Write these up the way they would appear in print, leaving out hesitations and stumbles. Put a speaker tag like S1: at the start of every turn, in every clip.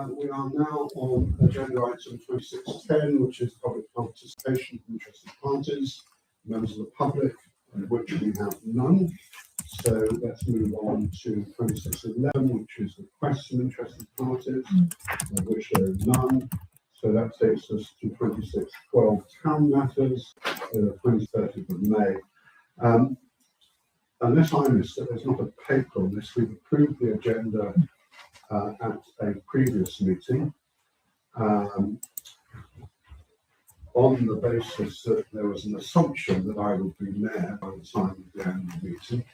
S1: We are now on agenda item 2610, which is public participation from interested parties, members of the public, of which we have none. So let's move on to 2611, which is requests from interested parties, of which there are none. So that takes us to 2612 town matters, 23rd of May. Unless I missed it, there's not a paper on this. We've approved the agenda at a previous meeting on the basis that there was an assumption that I would be mayor by the time of the annual meeting.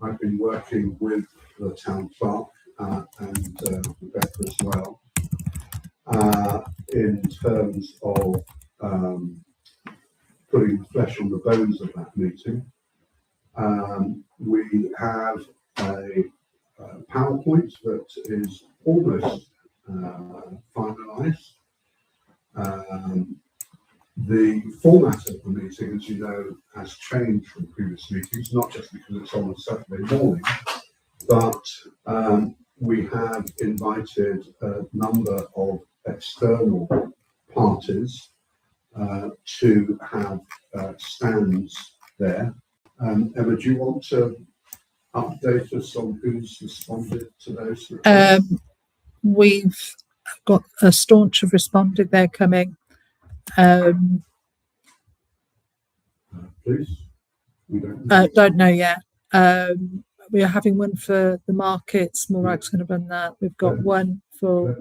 S1: I've been working with the town clerk and Rebecca as well in terms of putting the flesh on the bones of that meeting. We have a PowerPoint that is almost finalised. The format of the meeting, as you know, has changed from previous meetings, not just because it's on a Saturday morning, but we have invited a number of external parties to have stands there. Emma, do you want to update us on who's responded to those requests?
S2: We've got a staunch have responded. They're coming.
S1: Please. We
S2: Don't know yet. We are having one for the markets. Morag's going to run that. We've got one for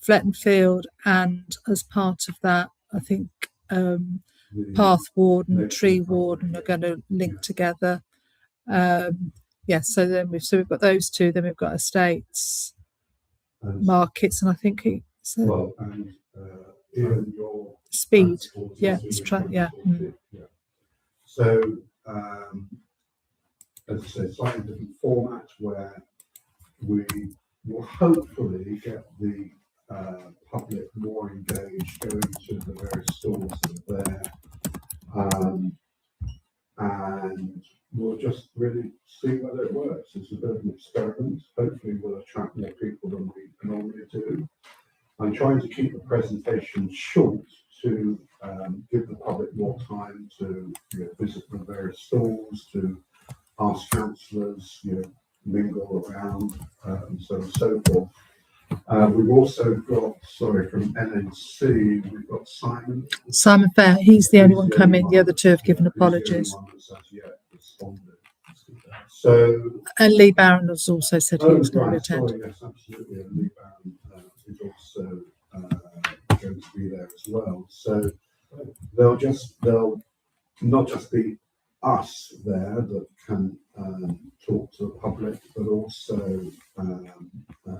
S2: Flettenfield, and as part of that, I think Path Warden, Tree Warden are going to link together. So then we've got those two. Then we've got estates, markets, and I think it's
S1: even your
S2: speed. Yeah, it's yeah.
S1: So, as I said, slightly different format where we will hopefully get the public more engaged, going to the various stalls that are there, and we'll just really see whether it works. It's a bit of an experiment. Hopefully we'll attract more people than we normally do. I'm trying to keep the presentation short to give the public more time to visit the various stalls, to ask councillors, mingle around, and so on and so forth. We've also got, from NNC, we've got Simon.
S2: Simon Fair, he's the only one coming. The other two have given apologies.
S1: So,
S2: and Lee Barron has also said he was going to attend.
S1: Yes, absolutely. And Lee Barron is also going to be there as well. So they'll not just be us there that can talk to the public, but also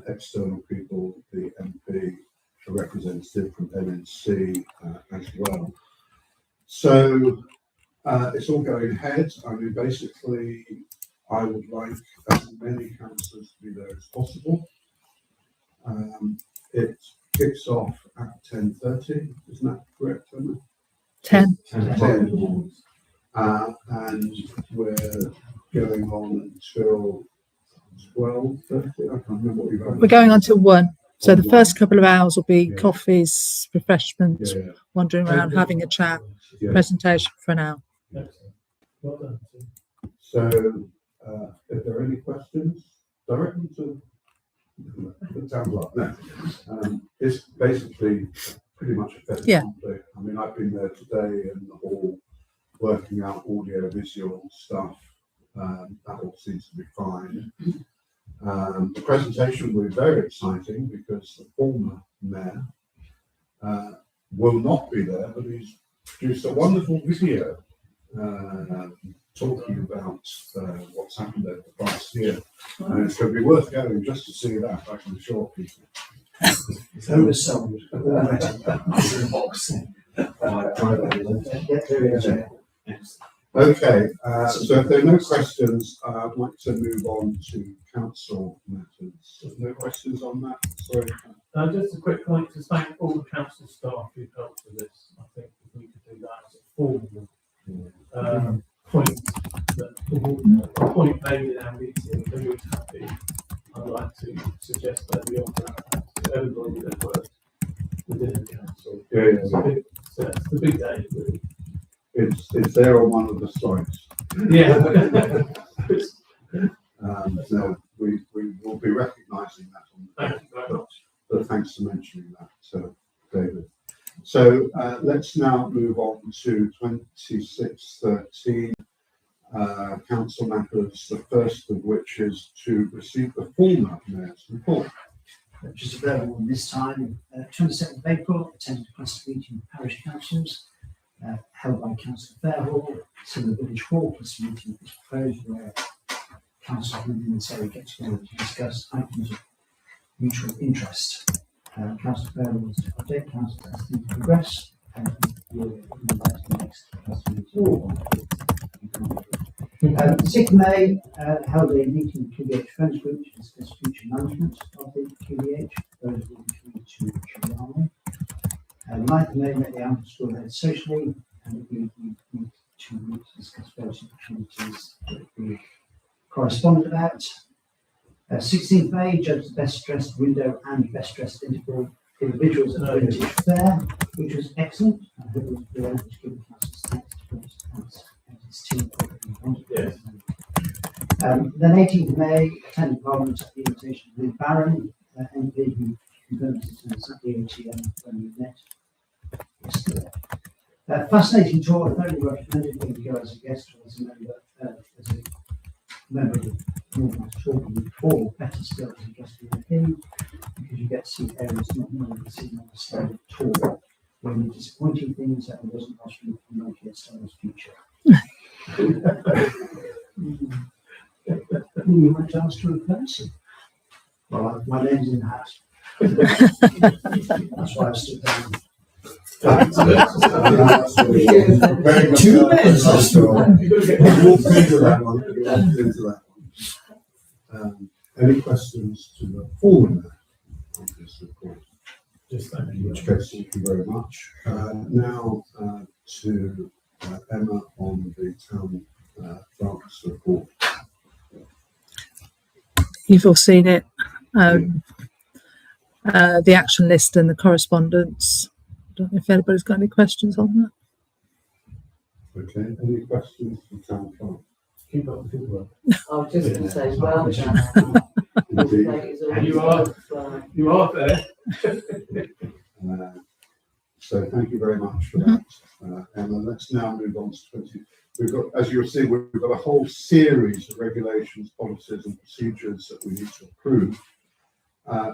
S1: external people, the MP, a representative from NNC as well. So it's all going ahead. I mean, basically, I would like as many councillors to be there as possible. It kicks off at 10:30, isn't that correct, Emma?
S2: 10.
S1: And we're going on until 12:30. I can't remember what we're
S2: going on till 1. So the first couple of hours will be coffees, refreshments, wandering around, having a chat, presentation for an hour.
S1: So, if there are any questions, direct them to the town clerk. No, it's basically pretty much a fait accompli. I mean, I've been there today in the hall working out audio visual stuff. That all seems to be fine. The presentation will be very exciting because the former mayor will not be there, but he's produced a wonderful video talking about what's happened over the past year. And it's going to be worth going just to see that, I can assure people.
S3: It's oversold already.
S1: Okay, so if there are no questions, I'd like to move on to council matters. No questions on that? Sorry.
S4: Just a quick point to thank all the council staff who've helped with this. I think if we could do that as a formal point, a point made in our meeting, everyone's happy. I'd like to suggest that we offer that everybody that works within the council.
S1: Yeah,
S4: So it's the big day, really.
S1: it's there on one of the slides.
S4: Yeah.
S1: So we will be recognising that on the
S4: Thank you very much.
S1: but thanks for mentioning that, David. So let's now move on to 2613 council matters, the first of which is to receive the former mayor's report.
S3: Which is available this time, 27th of April, attended a cluster meeting of parish councils held by Councillor Fairhall. So the village hall cluster meeting was proposed where council within this area get together to discuss items of mutual interest. Councillor Fairhall was to update council as things progress and we'll move on to the next cluster meeting. The 6th of May held a meeting with QBH Friends Group to discuss future management of the QBH. Those will be to July. 9th of May met the Amber School head socially and agreed we need to discuss various opportunities that we corresponded about. 16th of May judged the best dressed window and best dressed individuals at the Vintage Fair, which was excellent. I hope it was brilliant to give the council's thanks to Bruce and his team for it.
S4: Yes.
S3: Then 18th of May, attended Parliament at the invitation of Lynn Barron, MP who confirmed his attendance at the AGM when we met yesterday. Fascinating tour. I thoroughly recommended him to go as a guest or as a member of the North Talking, or better still as a guest of the MP, because you get to see areas not normally seen on the standard tour, where the disappointing things that wasn't possible for Nokia Star's future. You might ask to a person. Well, my name's in the hat. That's why I stood down.
S1: Very much
S3: 2 minutes.
S1: We'll walk into that one. Any questions to the former on this report?
S4: Just thank
S1: In
S4: you.
S1: which case, thank you very much. Now to Emma on the town clerk's report.
S2: You've all seen it. The action list and the correspondence. I don't know if anybody's got any questions on that.
S1: Okay, any questions for the town clerk?
S4: Keep up the good work.
S5: I was just going to say, well done.
S1: Indeed.
S4: And you are there.
S1: So thank you very much for that, Emma. Let's now move on to 20. We've got, as you'll see, we've got a whole series of regulations, policies and procedures that we need to approve.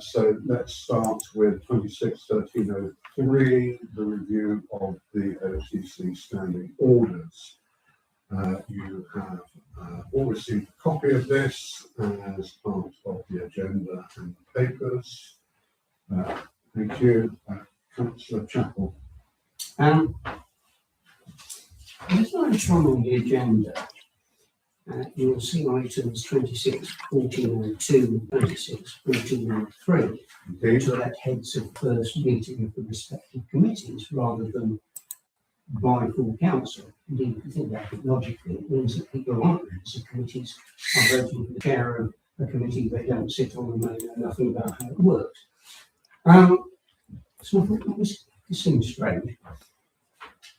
S1: So let's start with 261303, the review of the OTC standing orders. You have all received a copy of this as part of the agenda and the papers. Thank you. Councillor Chapel.
S6: There's no one on the agenda. You will see items 26, 1402, 26, 1403
S1: Indeed.
S6: to elect heads of first meeting of the respective committees rather than by full council. Indeed, if you think about it logically, it means that people aren't members of committees are voting for the chair of a committee they don't sit on and they know nothing about how it works. So I thought this seems strange.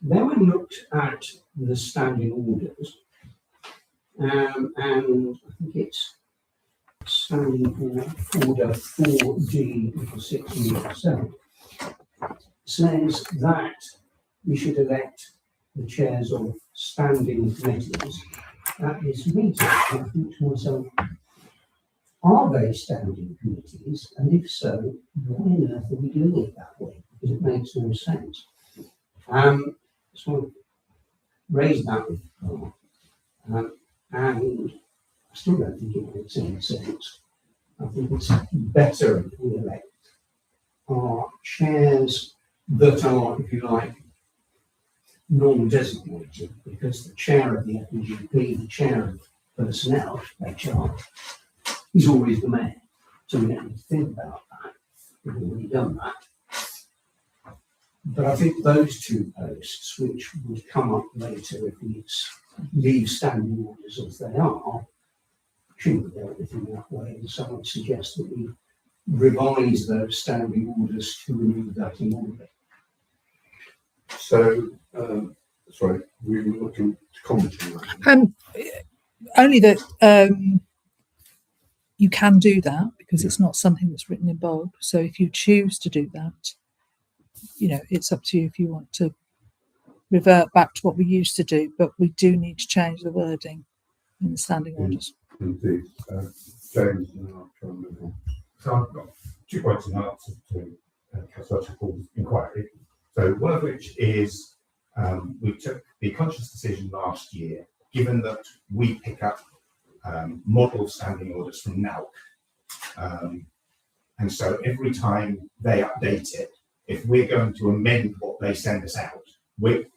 S6: Then I looked at the standing orders, and I think it's standing order 4D 6 and 7 says that we should elect the chairs of standing committees at this meeting. I think to myself, are they standing committees? And if so, why on earth are we doing it that way? Because it makes no sense. So I raised that with Carl, and I still don't think it makes any sense. I think it's better if we elect our chairs that are, if you like, non-designated, because the chair of the FNGP, the chair of personnel, HR, is always the mayor. So we don't need to think about that. We've already done that. But I think those two posts, which would come up later if we leave standing orders as they are, shouldn't be dealt with in that way. And so I would suggest that we revise those standing orders to remove that in order.
S1: So, sorry, we were looking to comment on that.
S2: Only that you can do that because it's not something that's written in bold. So if you choose to do that, it's up to you if you want to revert back to what we used to do. But we do need to change the wording in the standing orders.
S1: Indeed. James, and then I'll try and move on.
S7: So I've got 2 points in answer to Councillor Chappell's inquiry. So one of which is we took the conscious decision last year, given that we pick up model standing orders from NALC. And so every time they update it, if we're going to amend what they send us out,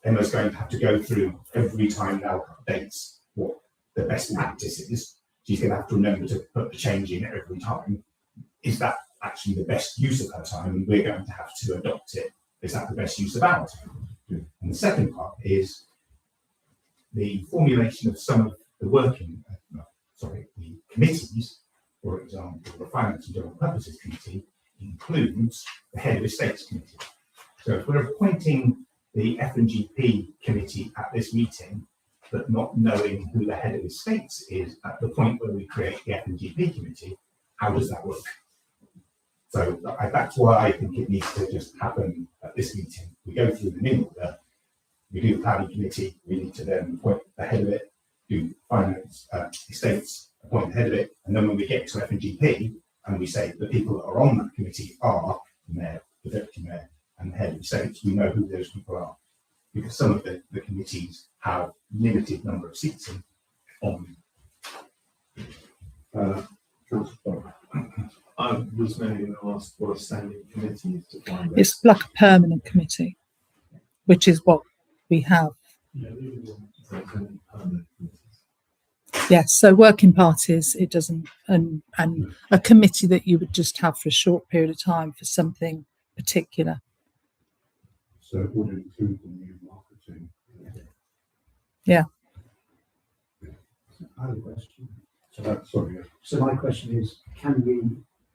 S7: Emma's going to have to go through every time NALC updates what the best practice is. She's going to have to remember to put the change in every time. Is that actually the best use of her time? And we're going to have to adopt it. Is that the best use of our time? And the second part is the formulation of some of the the committees, for example, the Finance and General Purposes Committee includes the Head of Estates Committee. So if we're appointing the F&GP committee at this meeting, but not knowing who the Head of Estates is at the point where we create the F&GP committee, how does that work? So that's why I think it needs to just happen at this meeting. We go through them in order. We do the planning committee. We need to then appoint the head of it, do finance, estates, appoint the head of it. And then when we get to F&GP and we say the people that are on that committee are the mayor, the deputy mayor, and the head of estates, we know who those people are. Because some of the committees have limited number of seats on them.
S1: Councillor
S8: I was mainly going to ask what a standing committee is defined as.
S2: It's like a permanent committee, which is what we have.
S8: Yeah, so it's only permanent committees.
S2: Yes, so working parties, it doesn't, and a committee that you would just have for a short period of time for something particular.
S1: So it would include the new marketing.
S2: Yeah.
S3: I have a question.
S1: Sorry, yes.
S3: So my question is, can we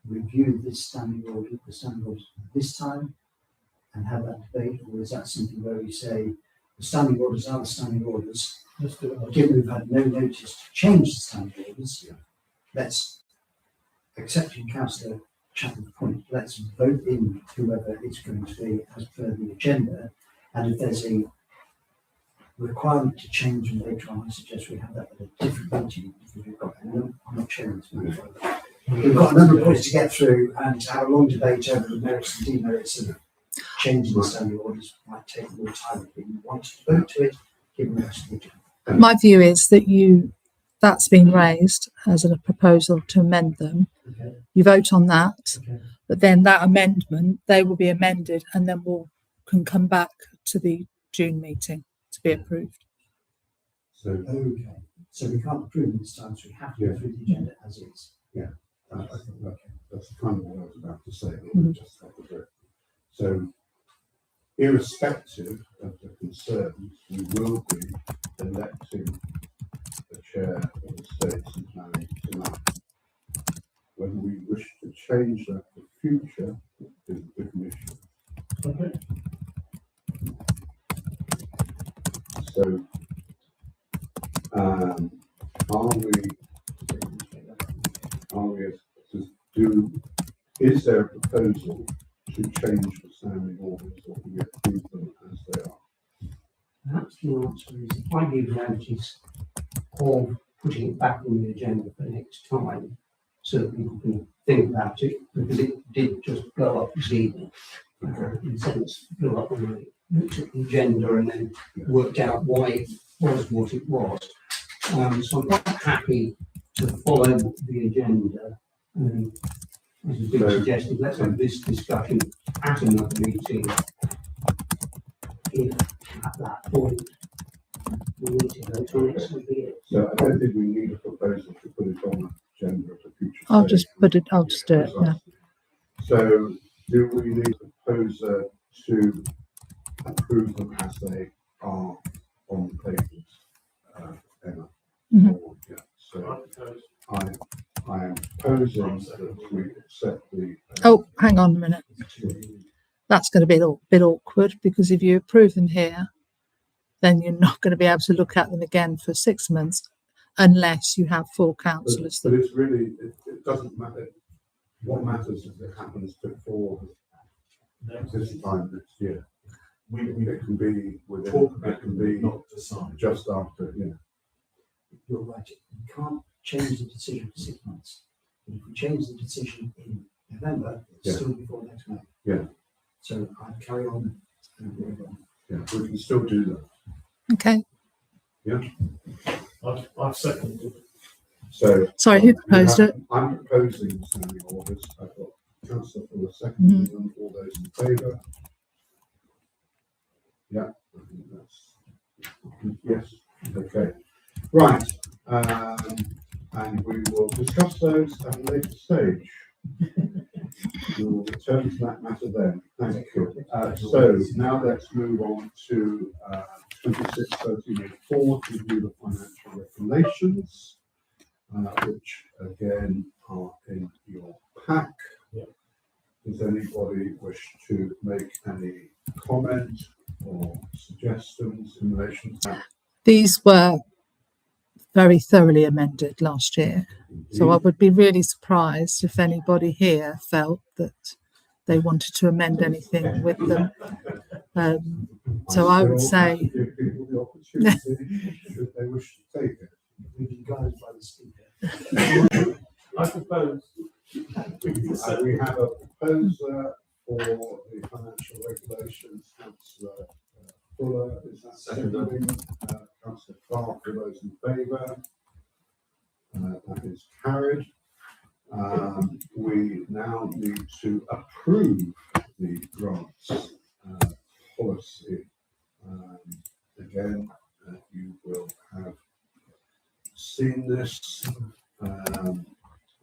S3: review this standing order, the standing orders this time and have that debate, or is that something where we say the standing orders are the standing orders?
S4: Let's do it.
S3: Given we've had no notice to change the standing orders, let's, accepting Councillor Chappell's point, let's vote in whoever it's going to be as per the agenda, and if there's a requirement to change them later on, I suggest we have that at a different meeting, because we've got, I'm not chairing this meeting. We've got a number of points to get through, and to have a long debate over the merits and demerits of changing the standing orders might take more time if we want to vote to it, given the rest of the agenda.
S2: My view is that that's been raised as a proposal to amend them.
S3: Okay.
S2: You vote on that,
S3: Okay.
S2: but then that amendment, they will be amended, and then can come back to the June meeting to be approved.
S1: So
S3: Okay. So we can't approve it this time, so we have to go through the agenda as is.
S1: I think that's kind of what I was about to say. But we'll just have to do it. So, irrespective of the concerns, we will be electing the chair of the Estates and Planning tonight. Whether we wish to change that for future is a different issue.
S4: Okay.
S1: So, is there a proposal to change the standing orders, or do we approve them as they are?
S6: Perhaps the answer is if I give notice of putting it back on the agenda for next time, so that people can think about it, because it did just blow up this evening. In a sense, blew up when I looked at the agenda and then worked out why it was what it was. So I'm quite happy to follow the agenda. As has been suggested, let's have this discussion at another meeting. If at that point we need to vote on it, so be it.
S1: So I don't think we need a proposal to put it on the agenda at a future
S2: I'll
S1: stage.
S2: just do it. Yeah.
S1: So do we need a proposer to approve them as they are on the papers, Emma?
S2: Mhm.
S1: Or, yeah, so
S4: I propose.
S1: I am proposing that we accept the.
S2: Oh, hang on a minute. That's going to be a bit awkward because if you approve them here, then you're not going to be able to look at them again for 6 months unless you have full councillors.
S1: But it's really, it doesn't matter. What matters is it happens before this time next year. It can be within, it can be
S8: not decide.
S1: just after, you know.
S3: You're right, you can't change the decision for 6 months. But if we change the decision in November, it's
S1: Yeah.
S3: still before next May.
S1: Yeah.
S3: So I'd carry on and work on.
S1: Yeah, we can still do that.
S2: Okay.
S4: I've seconded.
S1: So.
S2: Sorry, who proposed it?
S1: I'm proposing standing orders. I've got councillor for the second, them. All those in favour? Yeah, I think that's, yes, okay. Right, and we will discuss those at a later stage. We will return to that matter then. Thank you. So now let's move on to 26/13/04 to review the financial regulations, which again are in your pack. Does anybody wish to make any comment or suggestions in relation to that?
S2: These were very thoroughly amended last year. So I would be really surprised if anybody here felt that they wanted to amend anything with them. So I would
S1: still
S2: say-
S1: have to give people the opportunity, should they wish to take it.
S3: We've been guided by the speaker.
S4: I propose.
S1: We have a proposer for the financial regulations, councillor Fuller, is that seconding? Councillor Clark, all those in favour? That is carried. We now need to approve the grants policy. Again, you will have seen this.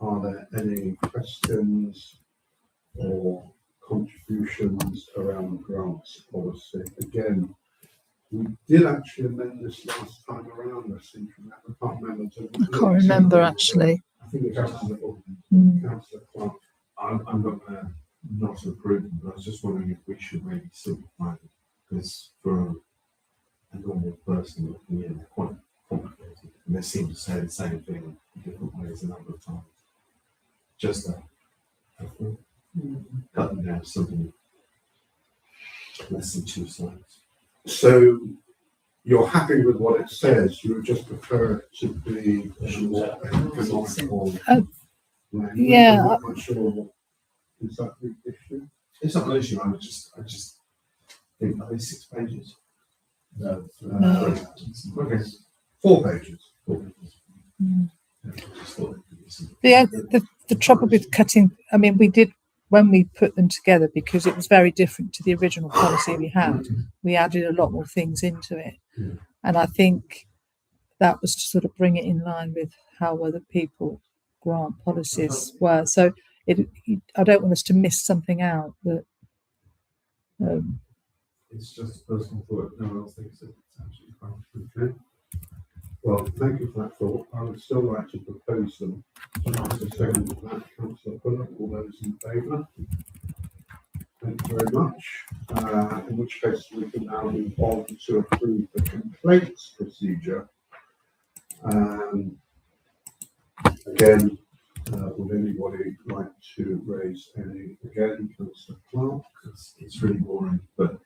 S1: Are there any questions or contributions around grants policy? Again, we did actually amend this last time around, I seem to remember. I can't remember.
S2: I can't remember actually.
S1: I think it's Councillor
S2: Mm.
S1: Clark.
S8: I'm not going to not approve them, but I was just wondering if we should maybe simplify them, because for a normal person looking in, they're quite complicated, and they seem to say the same thing in different ways a number of times. Just cut them down to something less than 2 slides.
S1: So you're happy with what it says, you would just prefer it to be more economical. language.
S2: yeah.
S1: I'm not quite sure what is that the issue.
S8: It's not an issue. I just think that is 6 pages.
S1: No.
S8: Okay.
S1: 4 pages.
S8: 4 pages.
S2: Mm.
S8: Yeah, I just thought it could be simple.
S2: The trouble with cutting, I mean, we did when we put them together, because it was very different to the original policy we had, we added a lot more things into it.
S1: Yeah.
S2: And I think that was to sort of bring it in line with how other people grant policies were. So I don't want us to miss something out that
S8: It's just a personal thought. No one else thinks it's absolutely fine.
S1: Okay. Well, thank you for that thought. I would still like to propose them. Councillor second to that, Councillor Fuller, all those in favour? Thank you very much. In which case we can now move on to approve the complaints procedure. Again, would anybody like to raise any, again, Councillor Clark?
S8: It's really boring, but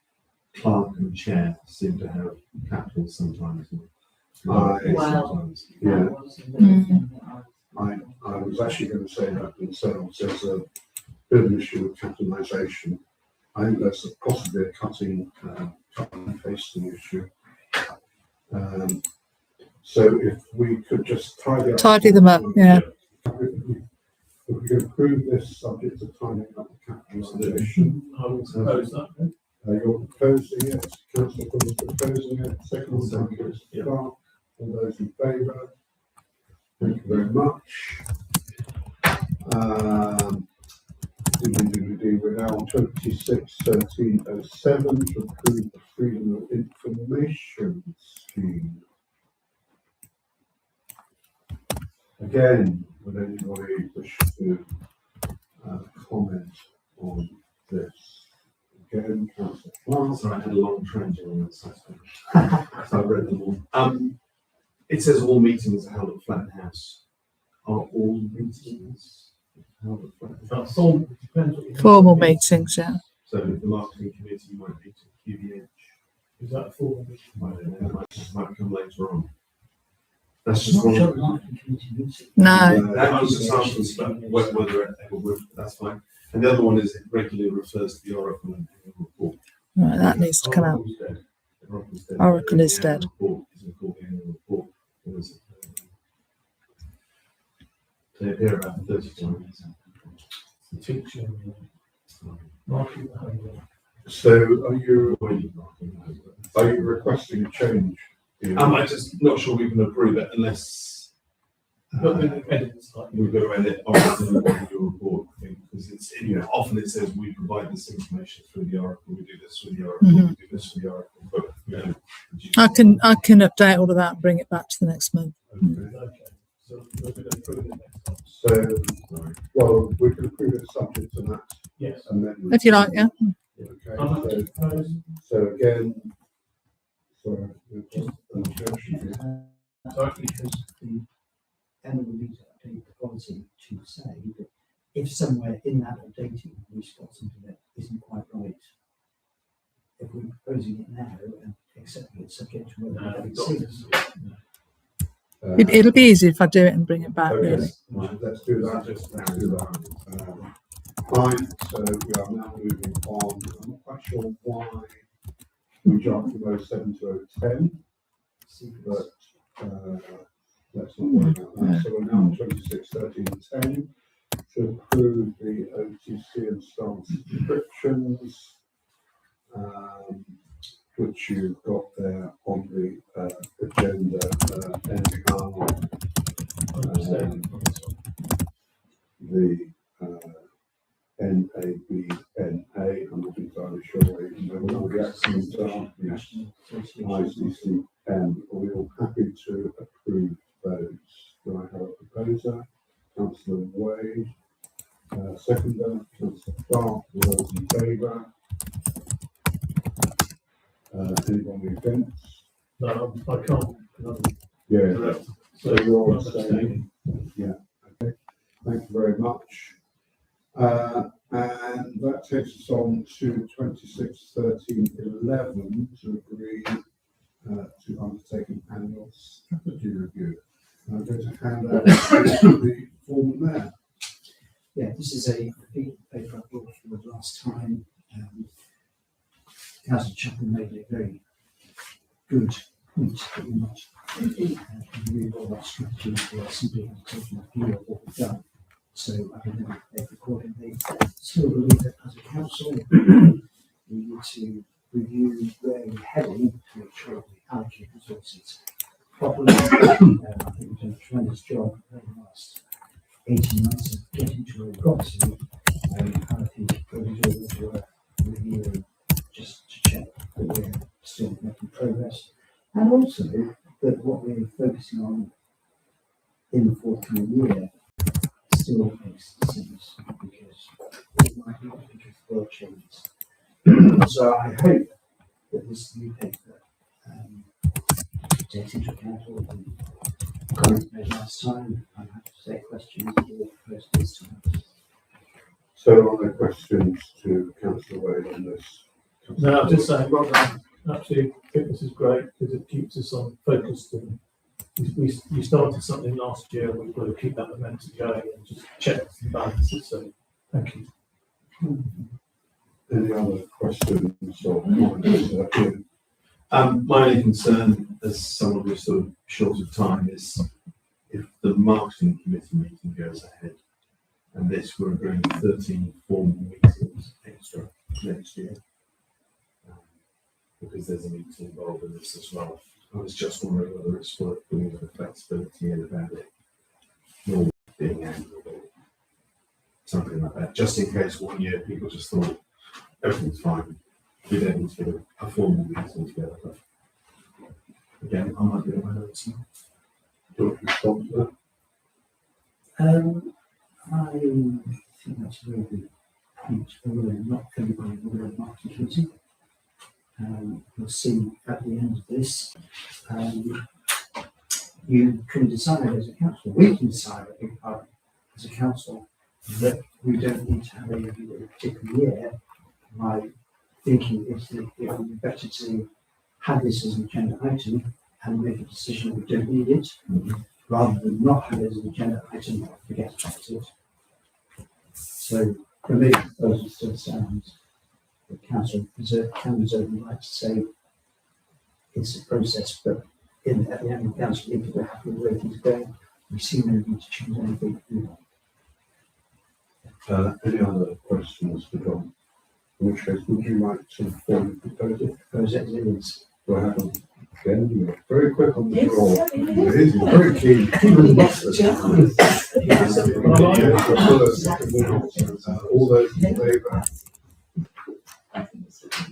S8: clerk and chair seem to have capitals sometimes. And lowercase
S5: Well,
S8: sometimes.
S1: Yeah.
S5: That was another thing that
S1: I was actually going to say that themselves. There's a bit of an issue with capitalisation. I think there's possibly a cutting and pasting issue. So if we could just tidy
S2: them up, yeah.
S1: If we could approve this subject to tidying up the capitalisation.
S4: I will propose that.
S1: You're proposing it, Councillor Fuller's proposing it, second by Councillor
S8: Yeah.
S1: Clark, all those in favour? Thank you very much. We're now on 26/13/07 to approve the Freedom of Information Scheme. Again, would anybody wish to comment on this? Again, Councillor Clark.
S8: Sorry, I had a long training on this. So I read them all. It says all meetings are held at Flatton House. Are all meetings held at Flatton House?
S4: That's all, it depends what you.
S2: Formal meetings, yeah.
S8: So the marketing committee might meet at QBH.
S4: Is that a formal meeting?
S8: I don't know, that might come later on. That's
S3: It's
S8: just
S3: not
S8: one.
S3: sure the marketing committee meeting.
S2: No,
S8: That was just asking about whether it ever would, but that's fine. And the other one is it regularly refers to the Oracle and annual report.
S2: right, that needs to come out.
S8: Oracle's dead. Oracle's dead.
S2: Oracle is
S8: The annual
S2: dead.
S8: report isn't called the annual report. It was, they appear about 30 times.
S4: Teaching, marketing,
S1: So are you requesting a change?
S8: I'm just not sure we can approve it unless
S4: but the edits like.
S8: we've got to edit Oracle and what we do report, I think, because it's, often it says we provide this information through the Oracle, we do this with the Oracle, we do this with the Oracle, but,
S2: I can update all of that and bring it back to the next month.
S1: Okay.
S4: Okay, so we're going to approve it next time.
S1: So, well, we can approve it subject to that
S4: Yes.
S1: amendment.
S2: If you like, yeah.
S4: I'd like
S1: Okay,
S4: to propose,
S1: so again, sorry, we've got an objection here.
S4: sorry,
S3: Because the annual meeting update the policy to say that if somewhere in that updating we spot something that isn't quite right, if we're proposing it now and accepting it subject to what
S4: no,
S3: we
S4: we've got
S3: see.
S4: this.
S2: It'll be easy if I do it and bring it back,
S1: Okay,
S2: really.
S1: let's do that, let's do that. Fine, so we are now moving on, I'm not quite sure why we jumped from 07 to 010, but, let's not worry about that. So we're now on 26, 13, 10 to approve the OTC and staff subscriptions, which you've got there on the agenda, the NABNA, I'm not entirely sure even though all the actions are, yes, ICCM, are we all happy to approve those? Do I have a proposer? Councillor Wade, seconder, Councillor Clark, all those in favour? Anybody against?
S4: No, I can't.
S1: Yeah,
S4: So
S1: you're all
S4: I'm
S1: abstaining. Yeah, okay, thank you very much. And that takes us on to 26, 13, 11 to agree to undertake an annual strategy review. I'm going to hand out the form there.
S3: Yeah, this is a paper I brought forward last time. Councillor Chaplin made a very good point that we're not really all that strategy, we're simply taking a view of what we've done. So I can then make accordingly. Still believe that as a council, we need to review where we're heading to make sure we allocate resources properly. I think we've done a tremendous job over the last 18 months of getting to where we've got to. I think what we do is we're reviewing just to check that we're still making progress, and also that what we're focusing on in the forthcoming year still makes sense, because it might not, because the world changes. So I hope that this new paper takes into account all the comments made last time. I'm happy to take questions or propose this time.
S1: So are there questions to Councillor Wade on this?
S4: No, I'm just saying, Rob, I actually think this is great because it keeps us on focused. And we started something last year, and we've got to keep that momentum going and just check the balances. So, thank you.
S1: Any other questions or comments?
S8: My only concern, as someone who's sort of short of time, is if the marketing committee meeting goes ahead, and this we're agreeing 13 formal meetings extra next year, because there's a meeting involved in this as well. I was just wondering whether it's worth putting the flexibility in about it normally being annual or something like that, just in case one year people just thought everything's fine. We don't need to get a formal meeting together. But again, I might be aware of it.
S1: Do you want to respond to
S3: I think that's a very good point. Although not everybody will have marketing committee. We'll see at the end of this. You can decide as a council, we can decide as a council that we don't need to have a review in a particular year. My thinking is that it would be better to have this as an agenda item and make a decision we don't need it, rather than not have it as an agenda item and forget about it. So for me, those are still sounds. The council can reserve the right to say it's a process, but at the end of the council meeting, we're happy with the way things are going. We see no need to change anything.
S1: Any other questions for John? In which case, would you like to form a proposal?
S3: Those as it is.
S1: Do I have a, again, you're very quick on the
S5: Yes,
S1: draw.
S5: certainly
S1: It is, you're very keen. All those in favour?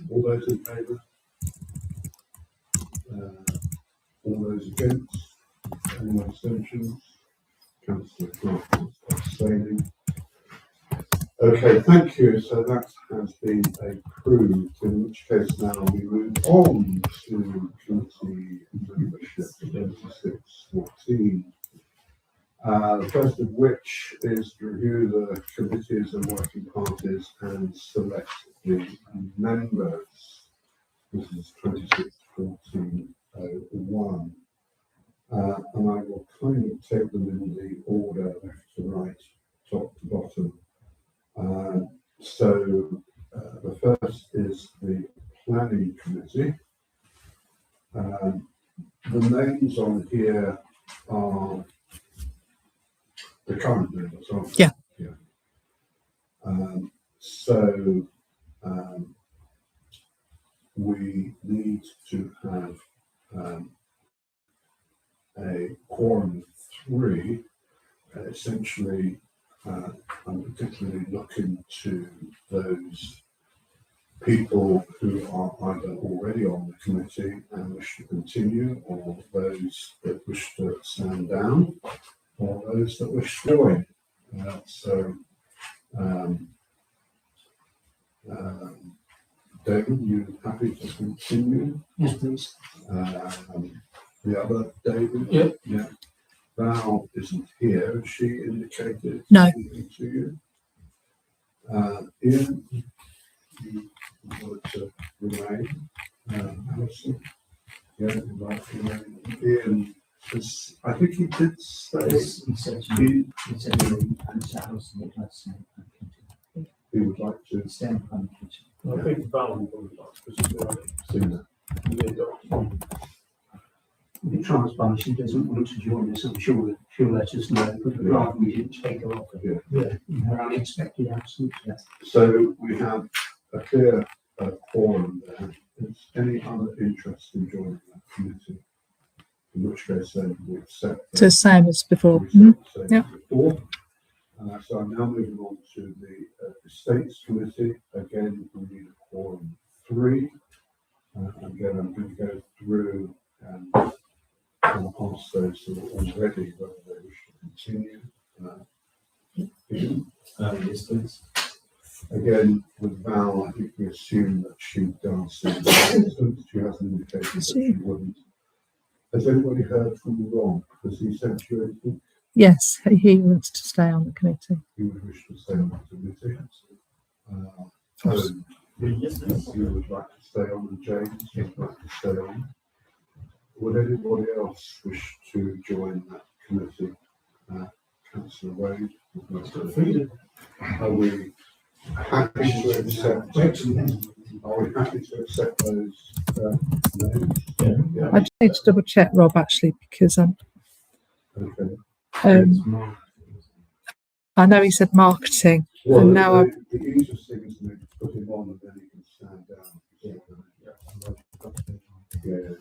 S1: All those in favour? All those against? Any abstentions? Councillor Clark is abstaining. Okay, thank you. So that has been approved, in which case now we move on to committee membership 2614. The first of which is to review the committees and working parties and select the members. This is 2614-01. And I will kindly take them in the order left to right, top to bottom. So the first is the planning committee. The names on here are the current members, aren't they?
S2: Yeah.
S1: So we need to have a quorum of 3, essentially. I'm particularly looking to those people who are either already on the committee and wish to continue, or those that wish to stand down, or those that wish to join. David, you happy to continue?
S3: Yes, please.
S1: The other David?
S4: Yep.
S1: Yeah. Val isn't here. Has she indicated
S2: No.
S1: anything to you? Ian, you would to remain. Alison? Yeah, you'd like to remain. Ian, I think he did say
S3: Yes, he said to
S1: he,
S3: he said to me, and to Alison, would like to stay on the
S1: he would like to
S3: committee. Stay on the committee.
S4: I think Val will probably like to pursue
S1: see that.
S4: it.
S3: The transplant, she doesn't want to join us, I'm sure that she'll let us know, but rather we didn't take her off in her unexpected absence.
S1: So we have a clear quorum there. Is any other interest in joining that committee? In which case then we accept.
S2: So same as before. Yeah.
S1: Before. So I'm now moving on to the Estates Committee. Again, we need a quorum of 3. Again, I'm going to go through and I'll ask those who are already whether they wish to continue.
S8: Yes, please.
S1: Again, with Val, I think we assume that she does. She hasn't indicated that she wouldn't. Has anybody heard from Ron? Has he sent you anything?
S2: Yes, he wants to stay on the committee.
S1: You would wish to stay on the committee? Helen,
S8: Yes, please.
S1: you would like to stay on, and James, you'd like to stay on. Would anybody else wish to join that committee? Councillor Wade? Are we happy to accept? Are we happy to accept those names? Yeah.
S2: I just need to double check Rob actually, because
S1: Okay.
S2: I know he said marketing.
S1: Well,
S2: And now
S1: the easiest thing is to put him on and then he can stand down. Yeah.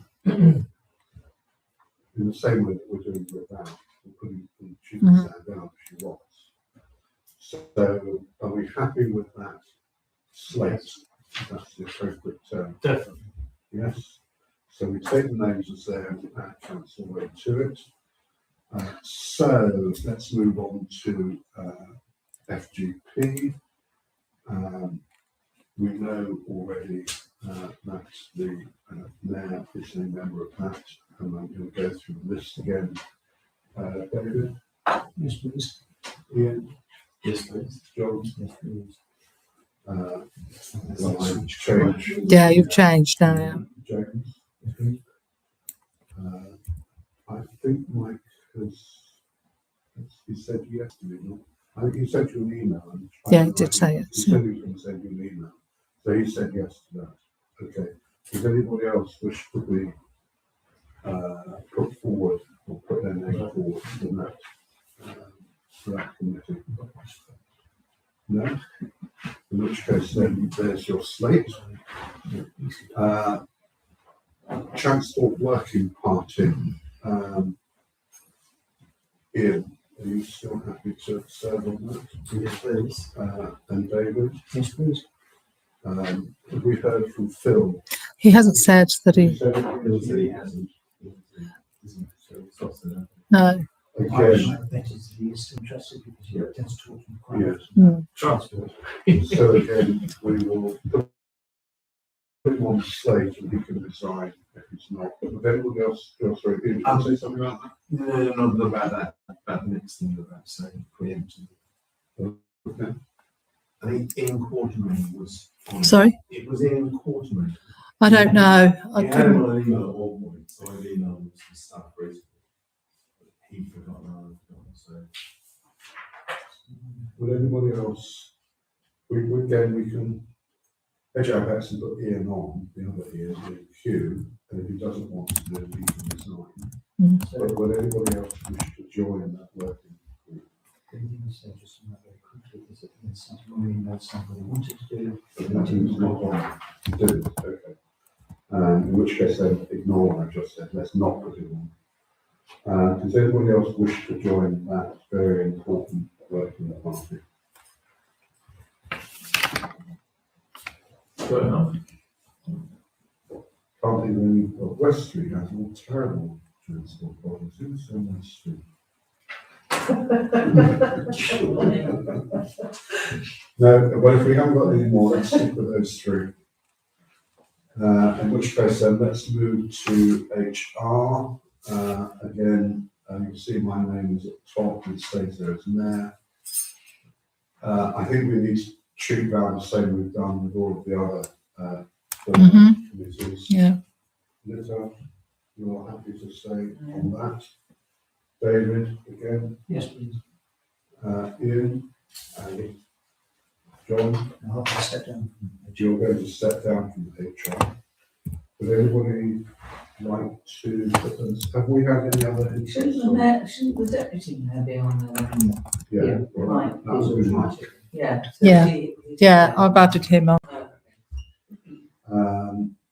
S1: In the same way that we're doing with that, we're putting, she can stand down if she wants. So are we happy with that slate? That's the appropriate term.
S4: Definitely.
S1: Yes. So we take the names as they are, council way to it. So let's move on to FGP. We know already that the mayor is a member of that, and I'm going to go through the list again. David,
S3: Yes, please.
S1: Ian,
S8: Yes, please.
S1: John,
S3: Yes, please.
S1: well, I've changed.
S2: Yeah, you've changed now. Yeah.
S1: James. I think Mike he said yes to me. No? I think he sent you an email.
S2: Yeah, he did say yes,
S1: He said he was going to send you an email. So he said yes to that. Okay. Does anybody else wish to be put forward or put their name forward for that committee? No? In which case then there's your slate. Transport Working Party. Ian, are you still happy to serve on that?
S8: Yes, please.
S1: And David?
S3: Yes, please.
S1: Have we heard from Phil?
S2: He hasn't said that
S1: He
S2: he.
S1: said
S8: Phil said he hasn't. So it's not so that.
S2: No.
S3: I
S1: again,
S3: bet he is interested because he tends to talk to me quite
S1: yes.
S3: often.
S8: Transport.
S1: So again, we will put him on the slate and he can decide if he's not. But if anybody else, sorry, Ian, do you want to say something about that?
S8: No, not about that. About the next thing you're about to say, preemptively.
S1: Okay.
S8: I think Ian Quartermain was on.
S2: Sorry,
S8: It was Ian Quartermain.
S2: I don't know. I
S8: He had him
S2: couldn't.
S8: on an email at all point, so I've emailed him some stuff recently. But he forgot and I forgot, so.
S1: Would anybody else? We can. Actually, I've actually put Ian on, the other Ian in queue, and if he doesn't want to do it, he can resign.
S3: So,
S1: But would anybody else wish to join that working group?
S3: anything to say just on that very quickly, is it something we emailed somebody wanted to do?
S1: But that is not on. Didn't, okay. In which case then ignore what I just said, let's not put it on. Does anybody else wish to join that very important working party?
S4: Fair enough.
S1: Can't think of any, well, West Street has all terrible transport policies, so West Street. No, but if we haven't got any more, let's stick with those three. In which case then, let's move to HR. Again, you can see my name is at the top, it stays there as mayor. I think we need to treat that the same we've done with all of the other committees.
S2: Yeah.
S1: Lisa, you're happy to stay on that? David, again,
S3: Yes, please.
S1: Ian, Ali, John,
S3: I'll have to step down.
S1: you're going to step down from HR. Would anybody like to, have we had any other interests?
S5: Shouldn't the deputy mayor be on the,
S1: Yeah, well,
S5: right,
S1: that was good, Mike.
S5: yeah.
S2: Yeah.
S5: he's-
S2: Yeah, I've added him on.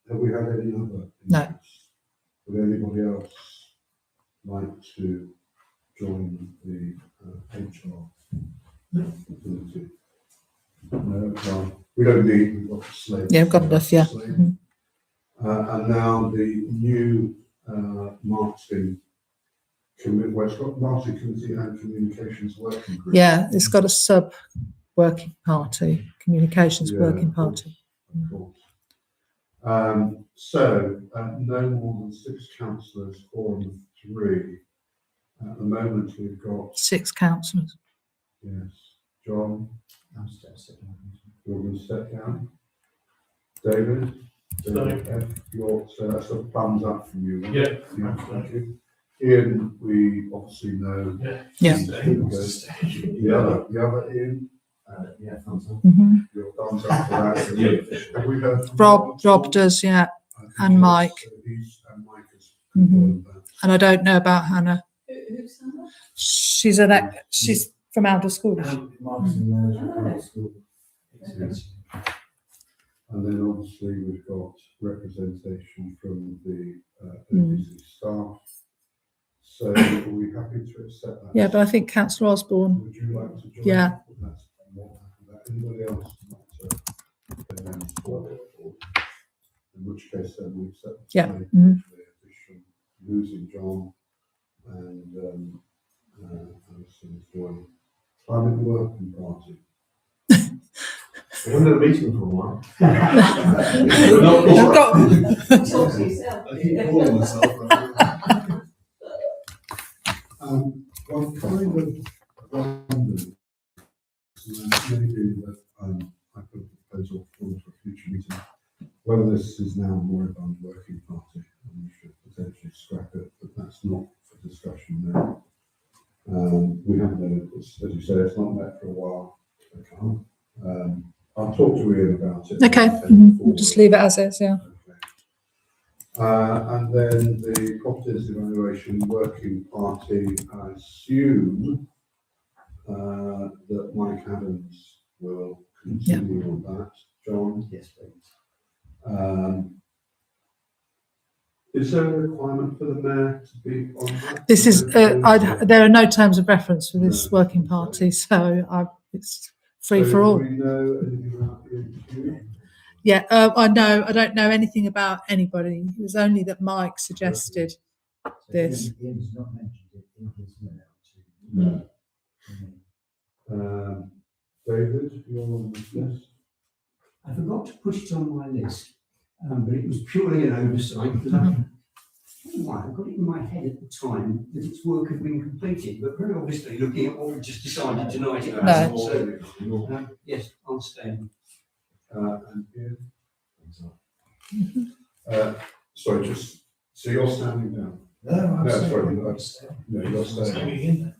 S1: Have we had any other?
S2: No.
S1: interests? Would anybody else like to join the HR committee? No, well, we don't need, we've got the slate.
S2: Yeah, we've got enough, yeah.
S1: Slate.
S2: Mhm.
S1: And now the new marketing committee, well, it's got marketing committee and communications working group.
S2: Yeah, it's got a sub working party, communications
S1: Yeah,
S2: working
S1: of course,
S2: party.
S1: Of course. So, no more than 6 councillors, 4 and 3. At the moment, we've got,
S2: 6 councillors.
S1: yes, John,
S3: I'll step down.
S1: you're going to step down. David? David F, you're, so that's a thumbs up from you.
S4: Yeah.
S1: Yeah, thank you. Ian, we obviously know.
S2: Yeah.
S1: The other Ian,
S8: Yeah, thumbs up.
S2: Mhm.
S1: your thumbs up for that. Have we heard from
S2: Rob does, yeah,
S1: I think
S2: and
S1: yes,
S2: Mike.
S1: so he's, and Mike has
S2: Mhm.
S1: confirmed that.
S2: and I don't know about Hannah.
S5: Who's that?
S2: She's from Alder School.
S1: And then obviously we've got representation from the ABC staff. So are we happy to accept that?
S2: Yeah, but I think Councillor Osborne.
S1: Would you like to join?
S2: Yeah.
S1: That's more happy with that. Anybody else like to go down forward? In which case then we accept.
S2: Yeah.
S1: the
S2: Mhm.
S1: addition, losing John and Alison is joining. Climate Working Party.
S8: I haven't had a meeting for a while.
S2: I've got-
S5: Talk to yourself.
S8: I keep calling myself.
S1: One kind of wondered, maybe that I put a proposal forward for a future meeting, whether this is now more about working party and we should potentially scrap it, but that's not for discussion now. We haven't done it, as you say, it's not met for a while. I can't. I'll talk to Ian about it.
S2: Okay,
S1: and take it forward.
S2: just leave it as is, yeah.
S1: Okay. And then the properties evaluation working party, I assume that Mike Adams will continue on that. John?
S3: Yes, please.
S1: Is there a requirement for the mayor to be on that?
S2: This is, there are no terms of reference for this working party, so it's free for all.
S1: Do we know anything about the interview?
S2: Yeah, I don't know anything about anybody. It was only that Mike suggested this.
S3: Ian's not mentioned it in his mail to
S1: No. David, you're on this list.
S6: I forgot to put it on my list, but it was purely an oversight because I don't know why, I got it in my head at the time that its work had been completed, but very obviously looking at what we just decided tonight, it hasn't. So, yes, I'll stay.
S1: And Ian? Sorry, just, so you're standing down?
S8: No,
S1: sorry, no, you're staying.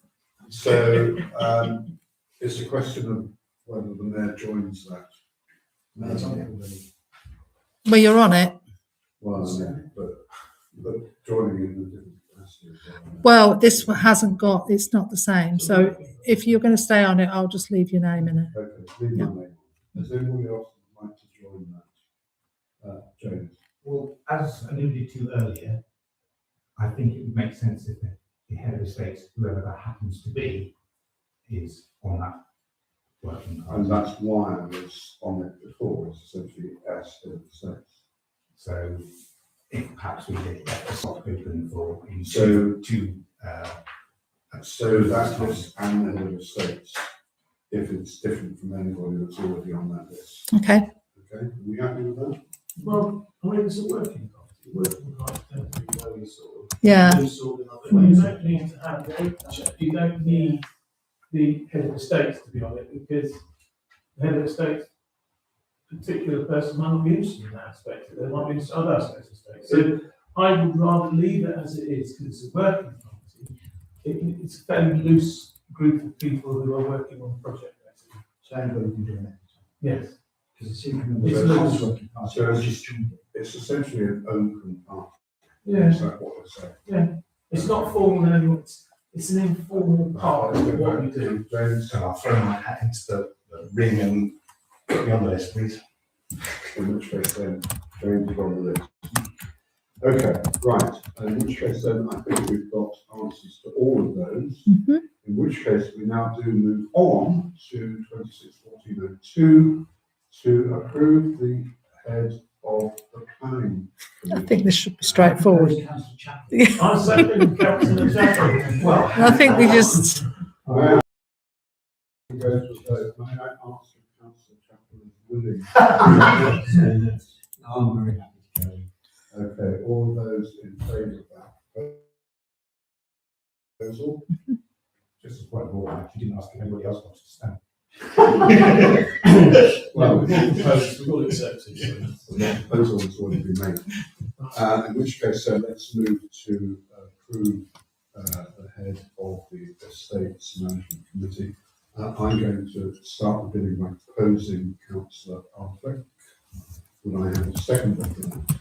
S1: So, it's a question of whether the mayor joins that.
S2: Well, you're on it.
S1: Well, but joining in a different capacity as well.
S2: Well, this hasn't got, it's not the same. So if you're going to stay on it, I'll just leave your name in it.
S1: Okay, leave my name. Does anybody else like to join that? James?
S7: Well, as alluded to earlier, I think it would make sense if the head of estate, whoever that happens to be, is on that working
S1: And
S7: party.
S1: that's why I was on it before, it's essentially as head of the states.
S7: So if perhaps we did get a slot open for him
S1: So-
S7: to
S1: So that list and the head of the states, if it's different from anybody that's already on that list.
S2: Okay.
S1: Okay, are we happy with that?
S4: Well, I mean, it's a working party. Working party tend to be very sort of
S2: Yeah.
S4: loose organised. Well, you don't need to have you don't need the head of the state to be on it because the head of the state, particular person might not be interested in that aspect. They might be interested in other aspects of the state. So I would rather leave it as it is because it's a working party. It's a fairly loose group of people who are working on the project. Basically.
S3: So anybody can join it.
S4: Yes.
S3: Because it seems to be
S4: It's
S3: a
S4: loose.
S3: working party.
S1: So it's essentially an open party.
S4: Yeah.
S1: Is that what they're saying?
S4: It's not formal in any way. It's an informal part of what we do.
S1: James,
S7: So I'll throw my hat into the ring and put me on the list, please.
S1: in which case then James is on the list. Okay, right, in which case then I think we've got answers to all of those.
S2: Mhm.
S1: In which case we now do move on to 261402 to approve the head of the planning
S2: I
S1: committee.
S2: think this should be straightforward.
S3: Councillor Chaplin.
S4: I'm second Councillor Chaplin. Well,
S2: I think we just,
S1: May I go to a vote? May I ask if Councillor Chaplin is willing?
S6: I'm very happy to go.
S1: Okay, all those in favour of that proposal?
S7: Just as point of order, I actually didn't ask if anybody else wants to stand.
S1: Well,
S4: we've all proposed, we've all accepted. So.
S1: the proposal has already been made. In which case, let's move to approve the head of the Estates Management Committee. I'm going to start the bidding by proposing Councillor Arthur. Would I have a second for that?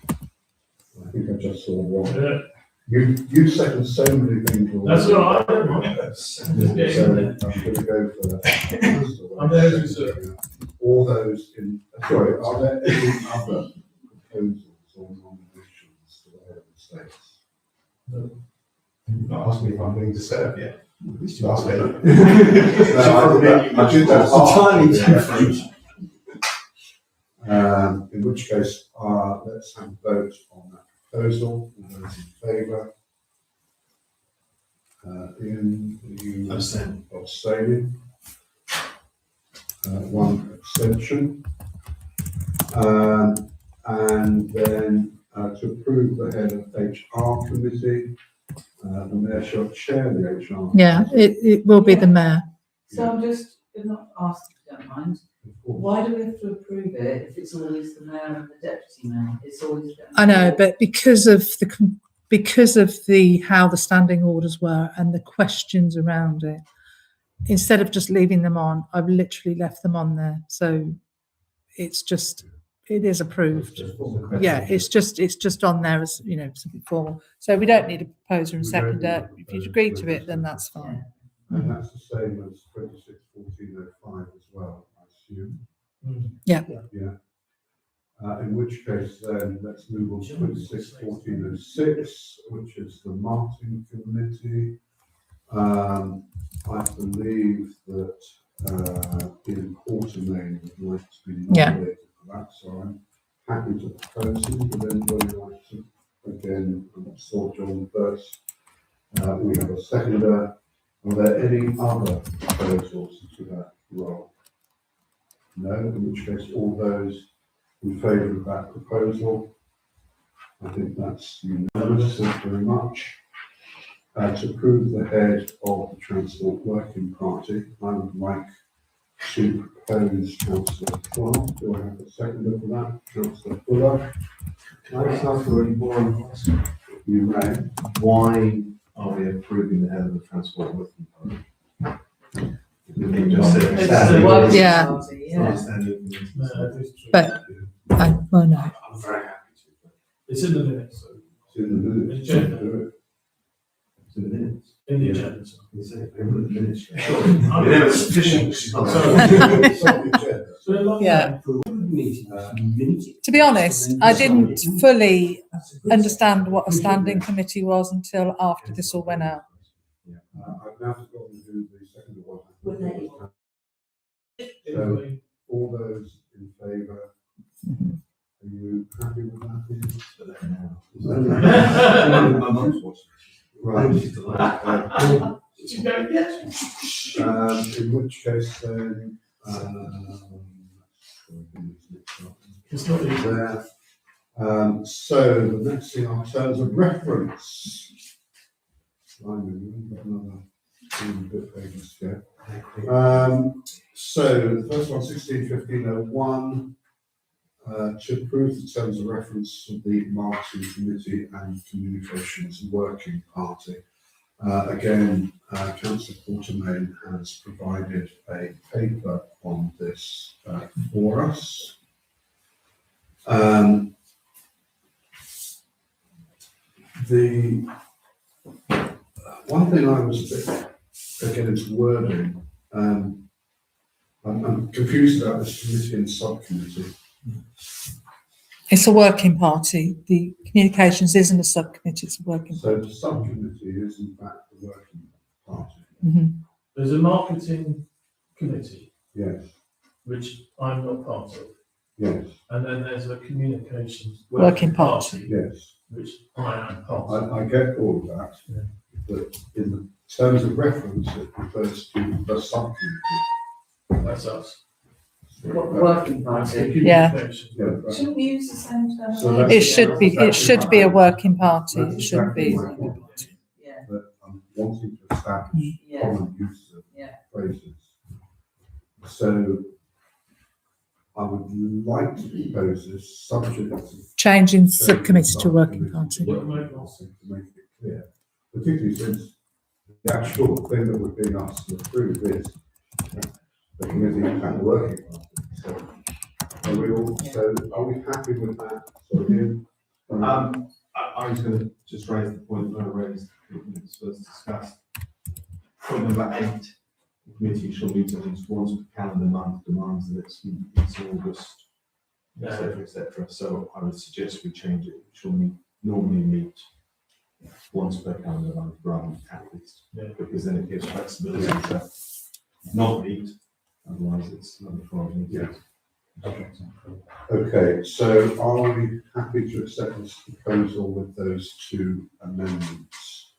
S1: I think I just saw one.
S4: Yeah.
S1: You second so many things already.
S4: That's all right. I don't mind.
S1: So I'm going to go for
S4: I'm there as reserve.
S1: all those in, sorry, are there any other proposals or nominations to the head of the states?
S7: You've not asked me if I'm willing to serve yet. Last week.
S1: I did that
S6: Entirely
S1: after.
S6: different.
S1: In which case, let's have a vote on that proposal. All those in favour? Ian, you
S8: Abstain.
S1: abstaining? One abstention. And then to approve the head of HR committee, the mayor shall chair the HR.
S2: Yeah, it will be the mayor.
S5: So I'm just going to ask, if you don't mind, why do we have to approve it if it's always the mayor and the deputy mayor? It's always.
S2: I know, but because of the how the standing orders were and the questions around it, instead of just leaving them on, I've literally left them on there. So it is approved. Yeah, it's just on there as, you know, something formal. So we don't need a proposer and seconder. If you agree to it, then that's fine.
S1: And that's the same as 26/14/05 as well, I assume.
S2: Yeah.
S1: Yeah. In which case then let's move on to 26/14/06, which is the Martin Committee. I believe that Ian Quartermain would like to be nominated for that, so I'm happy to propose him. Would anybody like to? Again, I saw John first. We have a seconder. Are there any other proposals to that role? No, in which case all those in favour of that proposal, I think that's unanimous. Thank you very much. To approve the head of the Transport Working Party, I would like to propose Councillor Fuller. Do I have a seconder for that? Councillor Fuller?
S8: Can I just ask a really boring question?
S1: You may.
S8: Why are we approving the head of the transport working party? It just said
S5: It's
S8: standing
S5: the
S8: orders.
S5: working
S2: Yeah.
S5: party,
S8: It's
S5: yeah.
S8: not standing orders.
S4: No, it's true.
S2: But well, no.
S8: I'm very happy to.
S4: It's in the minutes, so
S1: It's in the minutes.
S4: Agenda.
S1: Do it.
S8: It's in the minutes.
S4: in the agenda. so.
S8: Is it? They were in the minutes.
S4: I'm-
S8: You know, it's sufficient.
S4: I'm
S1: It's on the agenda.
S4: So a long
S2: Yeah.
S6: Meeting.
S2: To be honest, I didn't fully understand what a standing committee was until after this all went out.
S1: I've now forgotten who the second was.
S5: Were they?
S4: Anyway,
S1: All those in favour, are you happy with that? Ian?
S8: My mum's watching.
S1: Right.
S8: She's delighted.
S4: did you go yet?
S1: In which case then,
S4: It's not easy.
S1: there. So the next thing are terms of reference. Simon, we've got another bit pages here. So the first one, 16/15/01, to approve the terms of reference of the Marketing Committee and Communications Working Party. Again, Councillor Quartermain has provided a paper on this for us. The one thing I was again into wording. I'm confused about this committee and subcommittee.
S2: It's a working party. The communications isn't a subcommittee, it's a working
S1: So the subcommittee is in fact the working party.
S2: party.
S4: There's a marketing committee,
S1: Yes,
S4: which I'm not part of,
S1: yes,
S4: and then there's a communications
S2: Working party.
S1: yes.
S4: which I am part of.
S1: I get all of that,
S4: Yeah.
S1: but in the terms of reference, it refers to the subcommittee.
S4: That's us.
S5: What, the working party?
S2: Yeah.
S4: Communications.
S1: Yeah, right.
S5: Shouldn't we use the same term?
S1: So that's-
S2: It should be a working party. It
S1: That's
S2: shouldn't be.
S1: exactly my point.
S5: Yeah,
S1: But I'm wanting to establish
S5: yeah,
S1: common use of
S5: yeah.
S1: phrases. So I would like to propose this subject to
S2: Changing subcommittee to working party.
S1: To make it clear, particularly since the actual thing that we're being asked to approve is the committee and the working party. So are we happy with that? So Ian?
S8: I was going to just raise the point that I raised when it was first discussed. Point number 8, the committee shall meet at least once per calendar month, demands that it's August, etc. So I would suggest we change it. Shall normally meet once per calendar month rather than at least,
S4: Yeah.
S8: because then it gives flexibility to not meet. Otherwise, it's not a problem.
S1: Yeah. Okay, so are we happy to accept this proposal with those two amendments?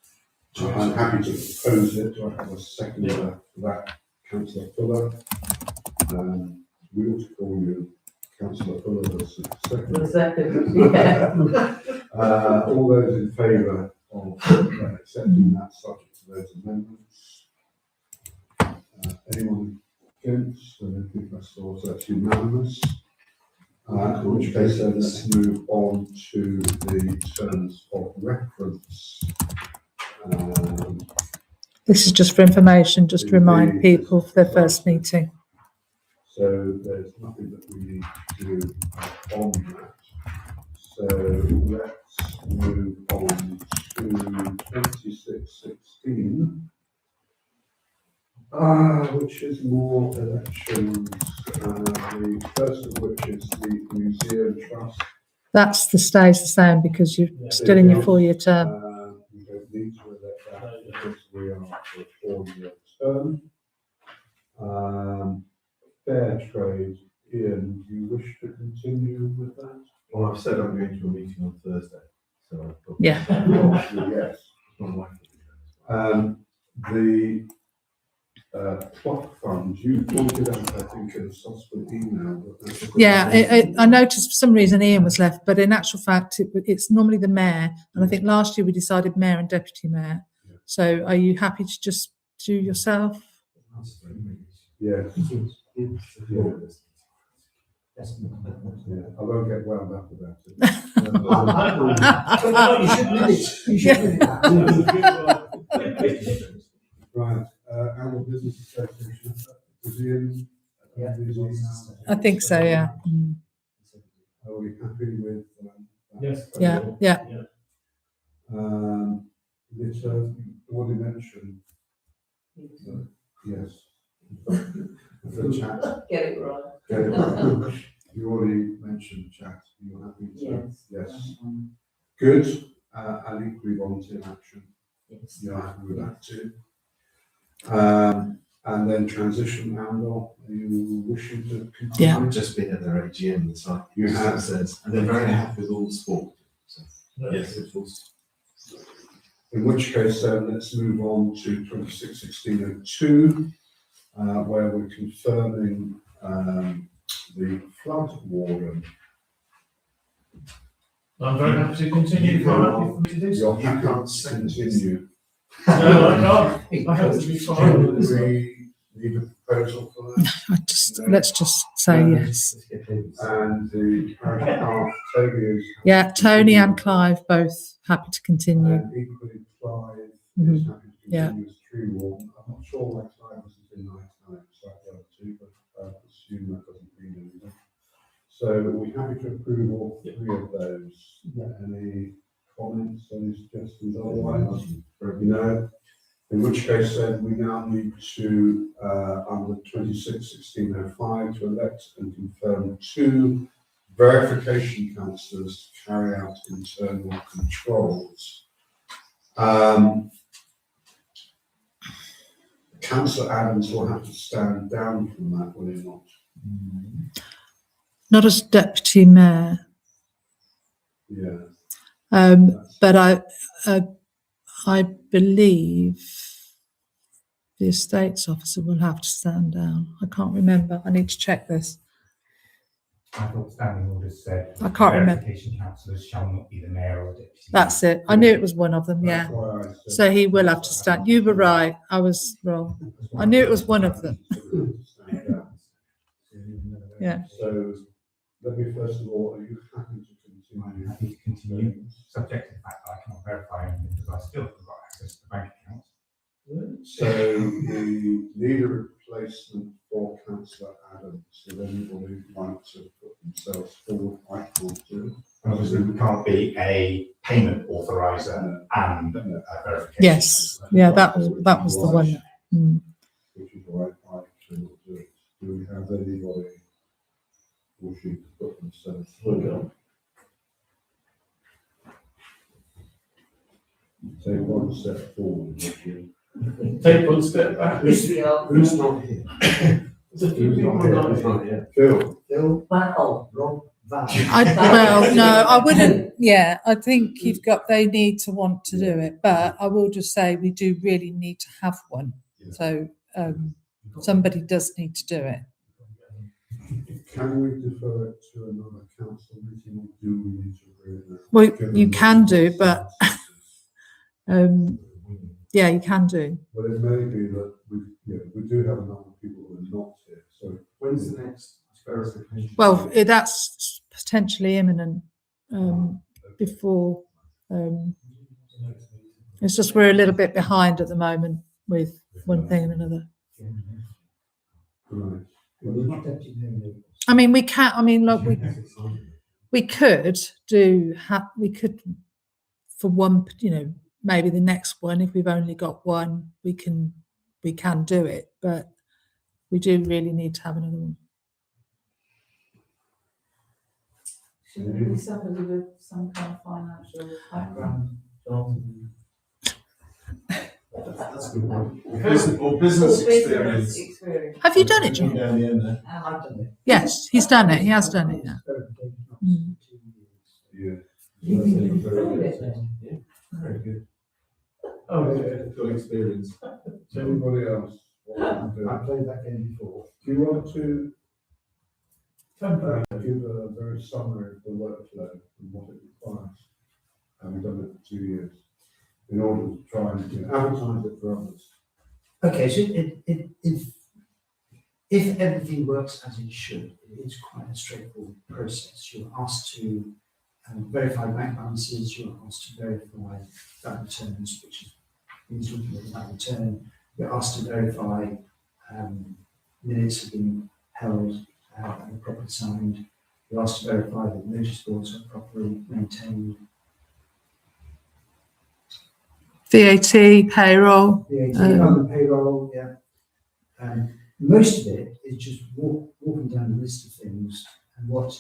S1: I'm happy to propose it. Do I have a seconder for that? Councillor Fuller. We ought to call you Councillor Fuller as
S5: The
S1: second.
S5: second, yeah.
S1: All those in favour of accepting that subject to those amendments? Anyone against? I don't think that's unanimous. In which case then let's move on to the terms of reference.
S2: This is just for information, just to remind people for their first meeting.
S1: So there's nothing that we need to do on that. So let's move on to 2616, which is more elections. The first of which is the Museum Trust.
S2: That stays the same because you're still in your 4-year term.
S1: We don't need to elect that because we are for a 4-year term. Fair trade, Ian, do you wish to continue with that?
S8: Well, I've said I'm going to a meeting on Thursday, so I've got.
S2: Yeah.
S1: Yes.
S8: My wife will be
S1: The plot fund, you pointed out, I think, in a subsequent email.
S2: Yeah, I noticed for some reason Ian was left, but in actual fact, it's normally the mayor. And I think last year we decided mayor and deputy mayor.
S1: Yeah.
S2: So are you happy to just do yourself?
S1: Yes. Yeah.
S3: That's
S1: Yeah, I won't get wound up about it.
S3: You should minute. You should minute.
S1: Right, Annual Business Association, was Ian?
S3: Yeah.
S2: I think so, yeah. Mm.
S1: Are we happy with?
S4: Yes.
S2: Yeah, yeah.
S1: It's already mentioned, yes. The chat.
S5: Get it right.
S1: Okay. You already mentioned chat, you're happy to?
S5: Yes.
S1: Yes. Good, and equally volunteer action,
S5: Yes.
S1: you're happy with that too? And then transition handle, are you wishing to continue?
S2: Yeah.
S8: I've just been at their AGM this afternoon.
S1: You have?
S8: Says, and they're very happy with all the sport. So, yes, it was.
S1: In which case, then let's move on to 261602, where we're confirming the flood warden.
S4: I'm very happy to continue. If you're happy for me to do so.
S1: You're happy to continue.
S4: No, I can't. I have to be fine with this.
S1: Do we need a proposal for that?
S2: Let's just say yes.
S1: And the parish clerk, Toby is.
S2: Yeah, Tony and Clive both happy to continue.
S1: And equally Clive is
S2: Mhm.
S1: happy to
S2: Yeah.
S1: continue as tree warden. I'm not sure why Clive wasn't in night time, so I go to, but I assume that doesn't mean anything. So are we happy to approve all three of those? Any comments, any suggestions otherwise? No. In which case then we now need to, under 261605, to elect and confirm 2 verification councillors to carry out internal controls. Councillor Adams will have to stand down from that, will he not?
S2: Not as deputy mayor,
S1: Yeah.
S2: but I believe the estates officer will have to stand down. I can't remember. I need to check this.
S7: I thought standing orders said.
S2: I can't remember.
S7: Verification councillors shall not be the mayor or deputy.
S2: That's it. I knew it was one of them. Yeah.
S1: That's why I said-
S2: So he will have to stand. You were right. I was wrong. I knew it was one of them. Yeah.
S1: So let me first of all, are you happy to
S7: I'm
S1: continue?
S7: happy to continue, subject to the fact that I cannot verify anything because I still haven't got access to the bank account.
S1: So we need a replacement for councillor Adams. Would anybody like to put themselves forward? I can't do it.
S7: And obviously, we can't be a payment authoriser and a verification.
S2: Yes. Yeah. That was the one. Mm.
S1: Which is why I cannot do it. Do we have anybody wishing to put themselves forward? Take one step forward. would you?
S4: Take one step back.
S8: Who's not here?
S4: There's a few
S8: Who's
S4: people
S8: not here?
S4: not
S8: Who's not here?
S1: Phil,
S8: Phil,
S5: Wow.
S8: Rob,
S3: valid.
S2: Well, no, I wouldn't. Yeah, I think they need to want to do it, but I will just say we do really need to have one. So somebody does need to do it.
S1: Can we defer it to another council meeting, or do we need to really?
S2: Well, you can do, but yeah, you can do.
S1: Well, it may be that we do have a number of people who are not here, so.
S8: When's the next verification?
S2: Well, that's potentially imminent before. It's just we're a little bit behind at the moment with one thing and another.
S1: Right.
S3: Well, there's not deputy mayor.
S2: I mean, we can. I mean, look, we could do. We could for one. You know, maybe the next one. If we've only got one, we can do it. But we do really need to have another one.
S5: Should it be somebody with some kind of financial background?
S8: That's a good one. Or business experience.
S2: Have you done it, John?
S8: Down the end there.
S3: I've done it.
S2: Yes, he's done it. He has done it. Yeah. Mm.
S1: Yeah.
S3: You
S1: That's
S3: can
S1: very
S3: prove
S1: good.
S3: it then.
S8: Very good.
S4: Oh, yeah.
S8: Good experience.
S1: Anybody else? What we can do?
S3: I played that game before.
S1: Do you want to
S4: Temporary.
S1: give a very summary of the workflow and what it requires? Having done it for 2 years, in order to try and advertise it for others.
S3: Okay, so if everything works as it should, it's quite a straightforward process. You're asked to verify bank balances, you're asked to verify VAT returns, which means looking at the VAT return. You're asked to verify minutes have been held and properly signed. You're asked to verify that notice boards are properly maintained.
S2: VAT, payroll.
S3: VAT on the payroll, yeah. Most of it is just walking down the list of things and what,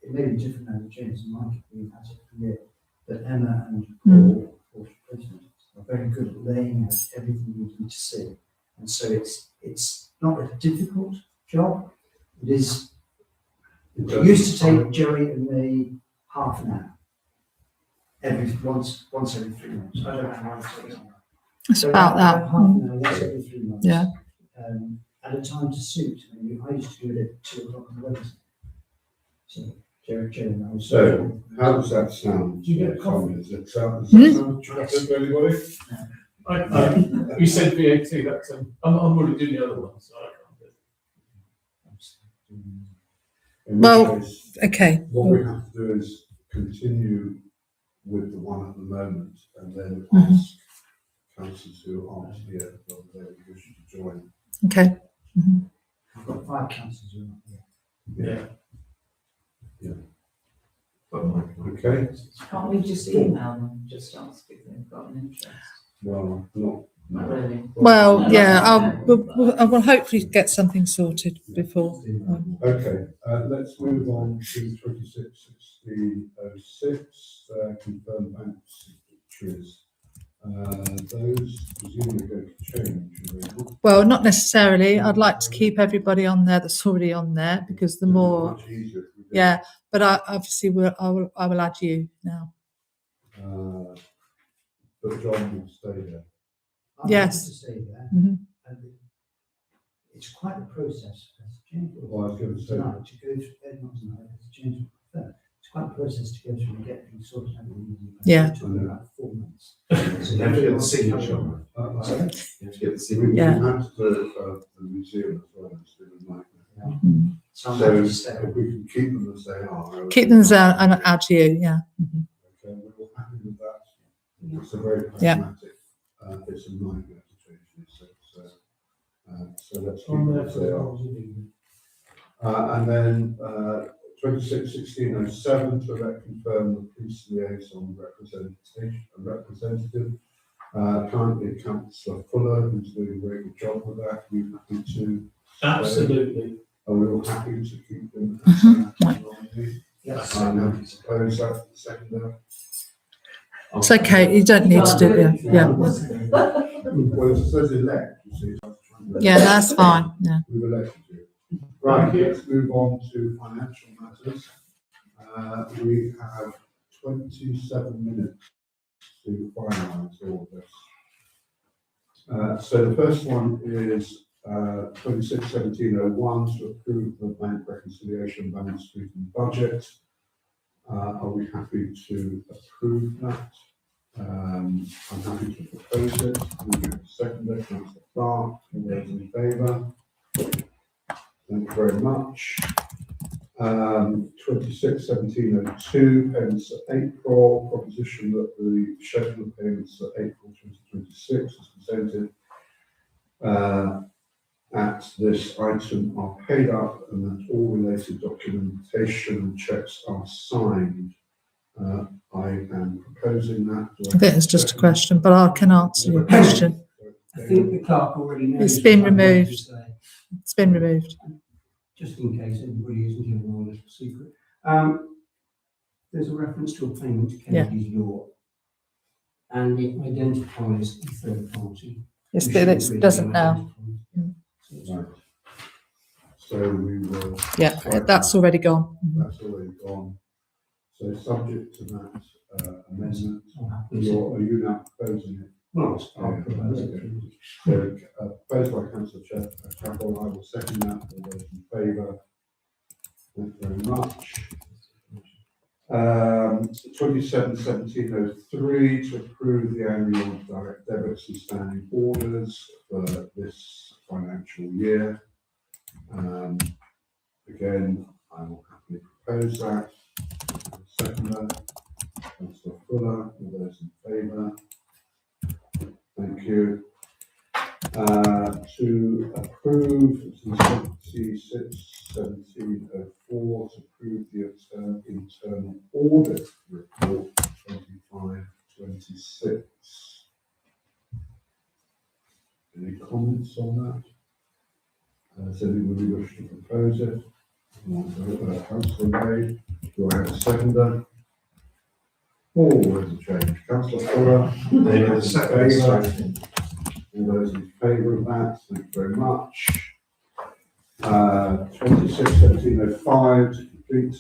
S3: it may be different now with James and Mike, we've had it for a year, but Emma and Paul, or President, are very good at laying out everything you need to see. And so it's not a difficult job. It is, it used to take Joey and me half an hour. Once every 3 months. I don't know how long it takes.
S2: It's
S3: So
S2: about that.
S3: half an hour, once every 3 months.
S2: Yeah.
S3: At a time to suit. I used to do it at 2 o'clock on the Wednesday. So Jerry and I was.
S1: So, how does that sound?
S4: Do you get a
S1: Tommy? Does that sound attractive to anybody?
S4: You said VAT. That's I'm already doing the other one, so I can't do it.
S1: In
S2: Well,
S1: which case,
S2: Okay.
S1: what we have to do is continue with the one at the moment, and then
S2: Mhm.
S1: ask councillors who aren't here whether they wish to join.
S2: Okay. Mhm.
S3: I've got 5 councillors who are not here.
S4: Yeah.
S1: Okay,
S5: Can't we just email them, just ask if they've got an interest?
S1: well, not.
S5: Not really.
S2: Well, yeah, I will hopefully get something sorted before.
S1: Okay, let's move on to 26/16/06, confirm bank signatures. Those presumably going to change, are they not?
S2: Well, not necessarily. I'd like to keep everybody on there that's already on there because the more,
S1: Much easier if we do.
S2: yeah. But I will add you now.
S1: But John will stay there.
S3: I'm
S2: Yes.
S3: happy to stay there.
S2: Mhm.
S3: And it's quite a process, as James
S1: Well, I was going to say,
S3: tonight, to go through, not tonight, as James prefer. It's quite a process to go through and get things sorted out.
S2: Yeah.
S3: It took me about 4 months.
S8: So you have to get the signature on it. You have to get the
S1: we
S8: signature.
S2: Yeah.
S1: had to do it for the museum as well, it's been a nightmare.
S2: Mm.
S3: So I'm
S1: So
S3: happy to
S1: if
S3: stay.
S1: we can keep them as they are.
S2: Keep them there and add you. Yeah. Mhm.
S1: Okay, we're all happy with that. It's a very
S2: Yeah.
S1: pragmatic, it's a nightmare to change this, so let's keep
S4: On
S1: them
S4: there
S1: as
S4: for
S1: they
S4: the
S1: are.
S4: whole meeting.
S1: And then 26/16/07 to confirm the police liaison representative. Currently Councillor Fuller, who's doing a very good job with that. We're happy to.
S4: Absolutely.
S1: Are we all happy to keep them?
S3: Yes.
S1: I suppose that's the second.
S2: It's okay. You don't need to do it. Yeah.
S1: Well, it says elect, you see.
S2: Yeah, that's fine. Yeah.
S1: We've elected you. Right,
S4: Thank you.
S1: let's move on to financial matters. We have 27 minutes to finalise all of this. So the first one is 26/17/01 to approve the bank reconciliation balance sheet and budget. Are we happy to approve that? I'm happy to propose it. We have a seconder, Councillor Clark. All those in favour? Thank you very much. 26/17/02 payments for April, proposition that the schedule of payments for April 2026 is presented at this item are paid up and that all related documentation and checks are signed. I am proposing that.
S2: I think it's just a question, but I can answer your question.
S6: I think the clerk already knows.
S2: It's been
S6: what I'm going to
S2: removed.
S6: say,
S2: It's been removed.
S6: just in case anybody isn't in on a little secret. There's a reference to a payment to
S2: Yeah.
S6: Kennedy's Law. And it identifies a third party.
S2: Yes,
S6: who
S2: but
S6: should
S2: it
S6: really
S2: doesn't
S6: be
S2: now.
S6: identified. So it's-
S1: Right. So we will.
S2: Yeah, that's already gone.
S1: That's already gone. So subject to that amendment,
S6: I'll happily say-
S1: are you now proposing it?
S6: Well, I'll propose it.
S1: So proposed by Councillor Chapel, I will second that. All those in favour? Thank you very much. 27/17/03 to approve the annual direct debits and standing orders for this financial year. Again, I will happily propose that. Seconder, Councillor Fuller, all those in favour? Thank you. To approve 26/17/04 to approve the internal audit report 25/26. Any comments on that? Does anybody wish to propose it? Councillor Wade, do I have a seconder? All those in change. Councillor Fuller, all those in favour? All those in favour of that, thank you very much. 26/17/05 to complete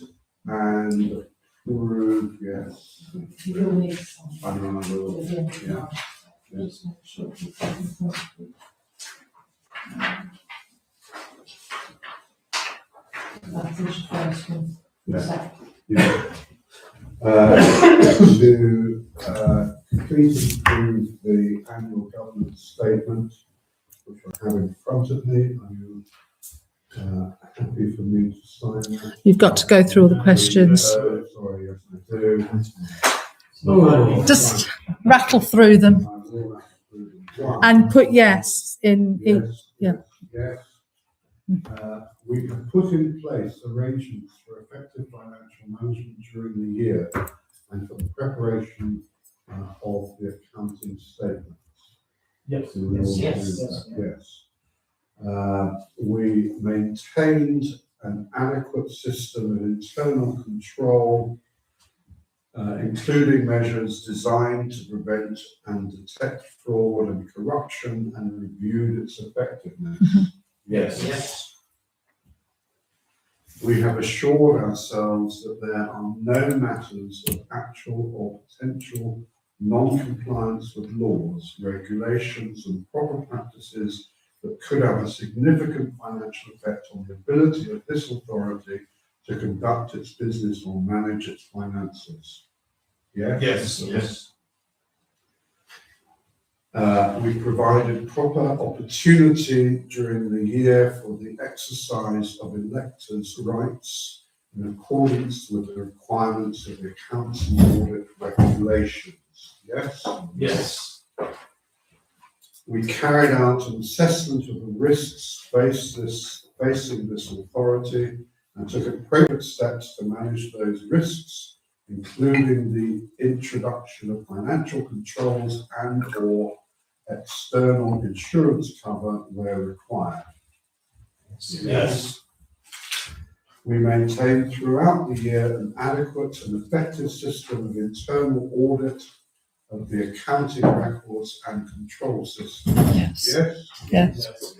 S1: and approve, yes.
S5: You'll need some.
S1: I will, yeah.
S5: Just make sure you That's the first one.
S1: Yeah. Yeah. To complete and approve the annual government statement, which I have in front of me. Are you happy for me to sign that?
S2: You've got to go through all the questions.
S1: Sorry, yes, I do.
S6: Oh.
S2: Just rattle through them and put yes in each.
S1: Yes,
S2: Yeah.
S1: yes. We have put in place arrangements for effective financial management during the year and for the preparation of the accounting statements.
S4: Yes.
S1: So we all
S3: Yes,
S1: do
S3: yes,
S1: that, yes. We maintained an adequate system of internal control, including measures designed to prevent and detect fraud and corruption, and reviewed its effectiveness. Yes. We have assured ourselves that there are no matters of actual or potential non-compliance with laws, regulations and proper practices that could have a significant financial effect on the ability of this authority to conduct its business or manage its finances. Yes?
S7: Yes.
S1: We provided proper opportunity during the year for the exercise of electors' rights in accordance with the requirements of the accounts and audit regulations. Yes?
S4: Yes.
S1: We carried out an assessment of the risks facing this authority and took appropriate steps to manage those risks, including the introduction of financial controls and/or external insurance cover where required.
S4: Yes.
S1: We maintained throughout the year an adequate and effective system of internal audit of the accounting records and control system.
S2: Yes.
S1: Yes?
S2: Yes.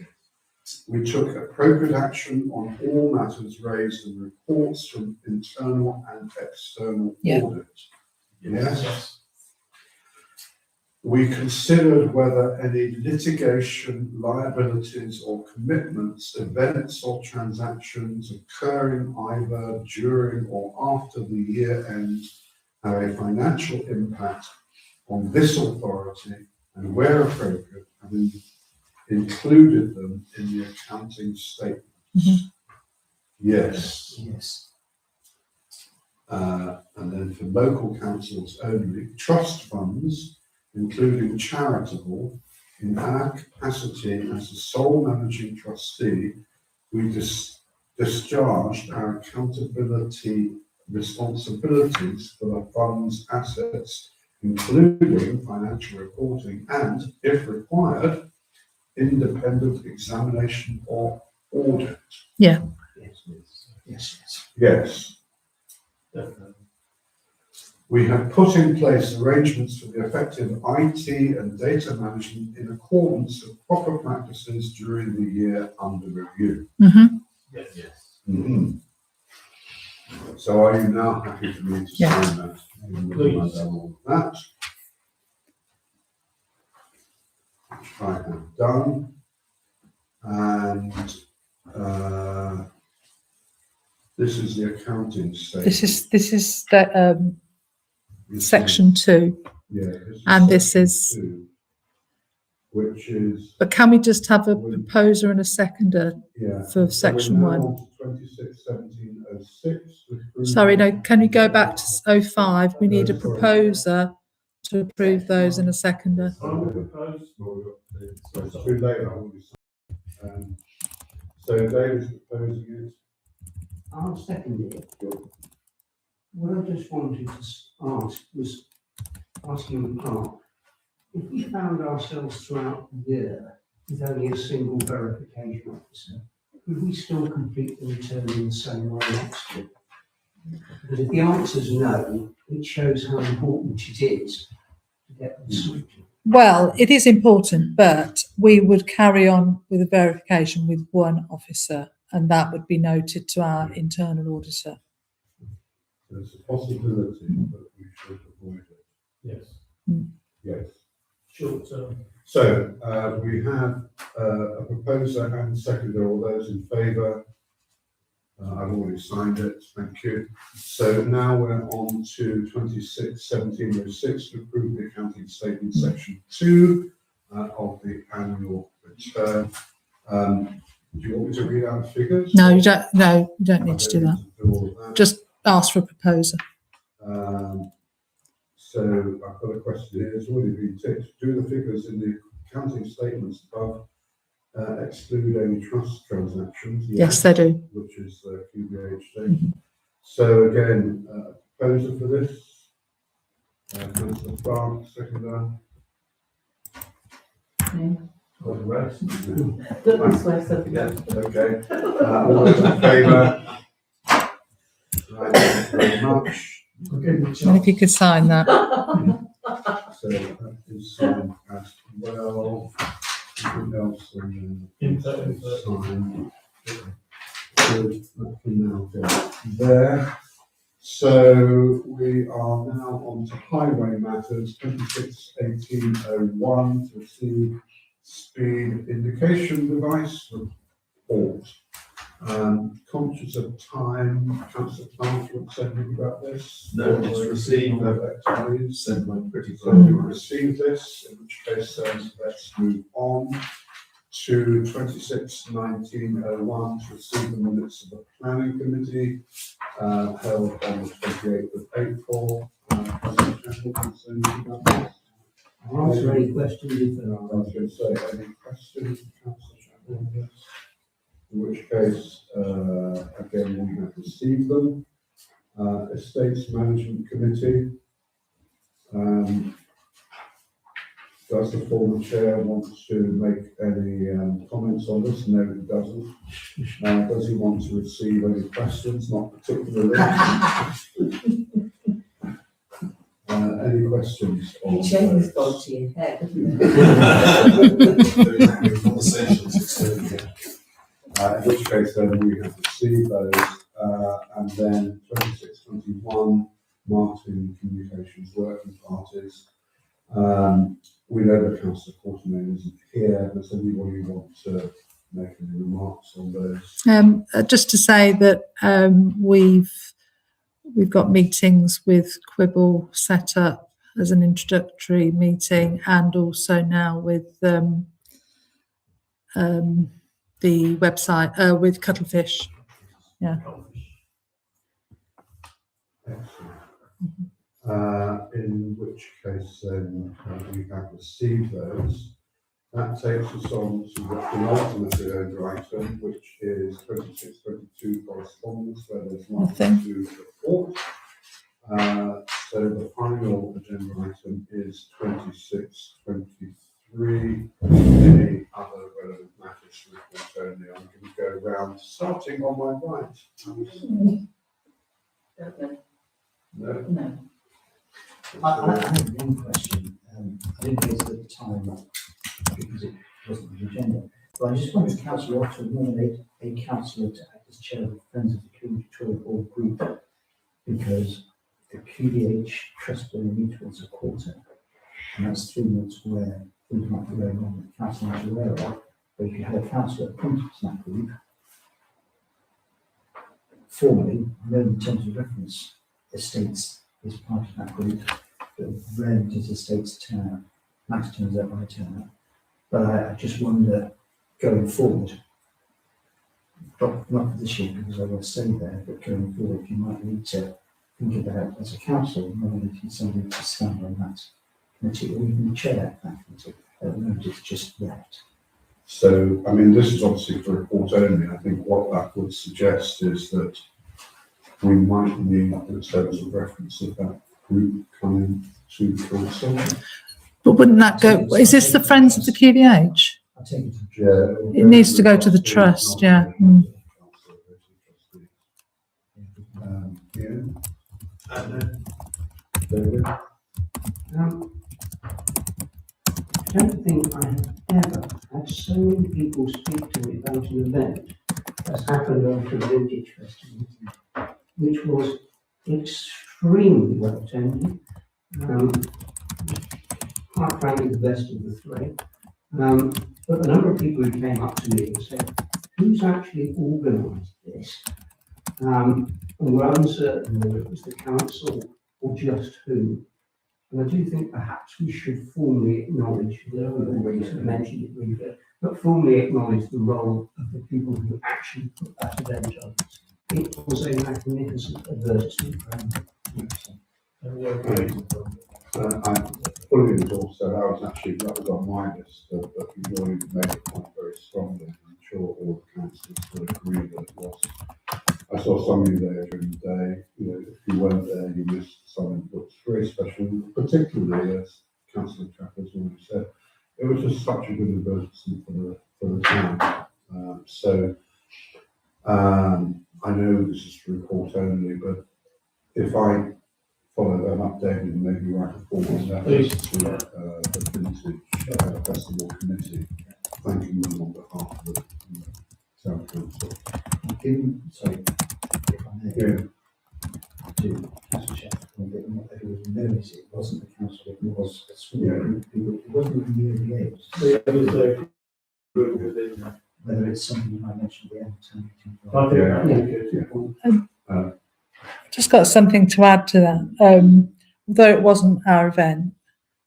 S1: We took appropriate action on all matters raised in reports from internal and external
S2: Yeah.
S1: audit. Yes. We considered whether any litigation, liabilities or commitments, events or transactions occurring either during or after the year end have a financial impact on this authority, and where appropriate, have included them in the accounting statements. Yes.
S6: Yes.
S1: And then for local councils only, trust funds, including charitable, in our capacity as the sole managing trustee, we discharged our accountability responsibilities for the fund's assets, including financial reporting and, if required, independent examination or audit.
S6: Yes. Yes.
S1: Yes. We have put in place arrangements for the effective IT and data management in accordance with proper practices during the year under review.
S2: Mm-hmm.
S4: Yes.
S1: Mhm. So are you now happy for me to
S2: Yeah.
S1: sign that?
S4: Please.
S1: All of that. Which I have done. And this is the accounting statement.
S2: This is the
S1: This is-
S2: section 2.
S1: Yeah.
S2: And this
S1: section
S2: is-
S1: 2, which is,
S2: But can we just have a proposer and a seconder
S1: yeah.
S2: for section 1?
S1: 26/17/06.
S2: Sorry, no, can you go back to 05? We need a proposer to approve those and a seconder.
S4: I will propose.
S1: So it's too late, I already signed. So David's proposing it.
S6: I'll second it. What I just wanted to ask was asking the clerk, if we found ourselves throughout the year with only a single verification officer, could we still complete the return in the same way next year? Because if the answer is no, it shows how important it is to get this sorted.
S2: Well, it is important, but we would carry on with a verification with one officer, and that would be noted to our internal auditor.
S1: There's a possibility, but we should avoid it.
S4: Yes.
S1: Yes.
S4: Short term.
S1: So we have a proposer and seconder. All those in favour? I've already signed it. Thank you. So now we're on to 26/17/06 to approve the accounting statement, section 2 of the annual return. Do you want me to read out the figures?
S2: No, you don't. No, you don't need to do that.
S1: Do all of that.
S2: Just ask for a proposer.
S1: So I've got a question here. It's already been ticked. Do the figures in the accounting statements above exclude any trust transactions?
S2: Yes, they do.
S1: Which is the QBH thing. So again, proposer for this. Councillor Clark, seconder.
S4: Or the rest.
S5: Look this way, so
S1: Yeah, okay. All those in favour? Right, thank you very much.
S4: I'll give you a
S2: And if
S4: chance.
S2: you could sign that.
S1: So that is signed as well. Anything else on
S4: Info.
S1: sign? So that can now go there. So we are now on to highway matters, 26/18/01 to receive speed indication device report. Conscious of time, Councillor Clark, you want to say anything about this?
S8: No, it's
S1: Or
S8: received.
S1: please?
S8: Sent my pretty
S1: So you receive this, in which case let's move on to 26/19/01 to receive the minutes of the planning committee held on the 28th of April. Councillor concerns about this?
S6: I'll answer any questions if there
S1: I
S6: are.
S1: was going to say, any questions, Councillor Chapman, on this? In which case, again, we have received them. Estates Management Committee. Does the former chair want to make any comments on this? No, he doesn't. Does he want to receive any questions? Not particularly. Any questions? on
S5: You change this
S1: those?
S5: dog to your head.
S8: Conversations externally.
S1: In which case then we have received those, and then 26-21 marketing communications working parties. We know that Councillor Quartermain isn't here. Does anybody want to make any remarks on those?
S2: Just to say that we've got meetings with Quibble set up as an introductory meeting, and also now with the website with Cuttlefish. Yeah.
S1: Excellent. In which case then we have received those. That takes us on to the penultimate agenda item, which is 26-22 correspondence, where there's nothing to report. So the final agenda item is 26-23. Any other relevant matters to report only? I'm going to go round, starting on my right. No?
S5: No.
S3: I have one question. I didn't raise it at the time because it wasn't on the agenda. But I just wanted Councillor Otto to nominate a councillor to act as chair of the Friends of the King Victoria Board Group, because the QDH Trust Board meet once a quarter, and that's 3 months where things might be going on that the council is aware of. But if you had a councillor appointed to that group, formally, no in terms of reference, estates is part of that group, but rarely does estates turn up. Max turns up when I turn up. But I just wonder, going forward, not for this year because I will stay there, but going forward, you might need to think about, as a council, nominating somebody to stand on that committee, or even chair that committee. At the moment, it's just left.
S1: So, I mean, this is obviously for report only. I think what that would suggest is that we might need, in terms of reference of that group coming to council.
S2: But wouldn't that go? Is this the Friends of the QVH?
S3: I take it.
S1: Yeah,
S2: It needs to go to the trust, yeah.
S1: Ian?
S6: David? I don't think I have ever had so many people speak to me about an event that's happened after the Vintage Festival, which was extremely well attended. Quite frankly, the best of the three. But the number of people who came up to me and said, who's actually organised this? And were uncertain whether it was the council or just who. And I do think perhaps we should formally acknowledge, though we've already sort of mentioned it briefly, but formally acknowledge the role of the people who actually put that event on. It was a magnificent advertisement.
S1: I fully endorse that. That was on my list, but you've already made a point very strongly. I'm sure all the councillors would agree that it was. I saw some of you there during the day. You know, if you weren't there, you missed some inputs. Very special, particularly as Councillor Trafford's already said. It was just such a good advertisement for the town. I know this is report only, but if I follow them updated and maybe write a form on that to the Vintage Festival Committee, thanking them on behalf of the Town Council.
S3: Sorry, if I may,
S1: Yeah.
S3: to Councillor Sheffield, not everyone knows it wasn't the council, it was a small group of people, it wasn't even the AVAs. Whether it's something you might mention at the end of
S4: I
S3: the
S4: think that'd be good.
S2: Just got something to add to that. Although it wasn't our event,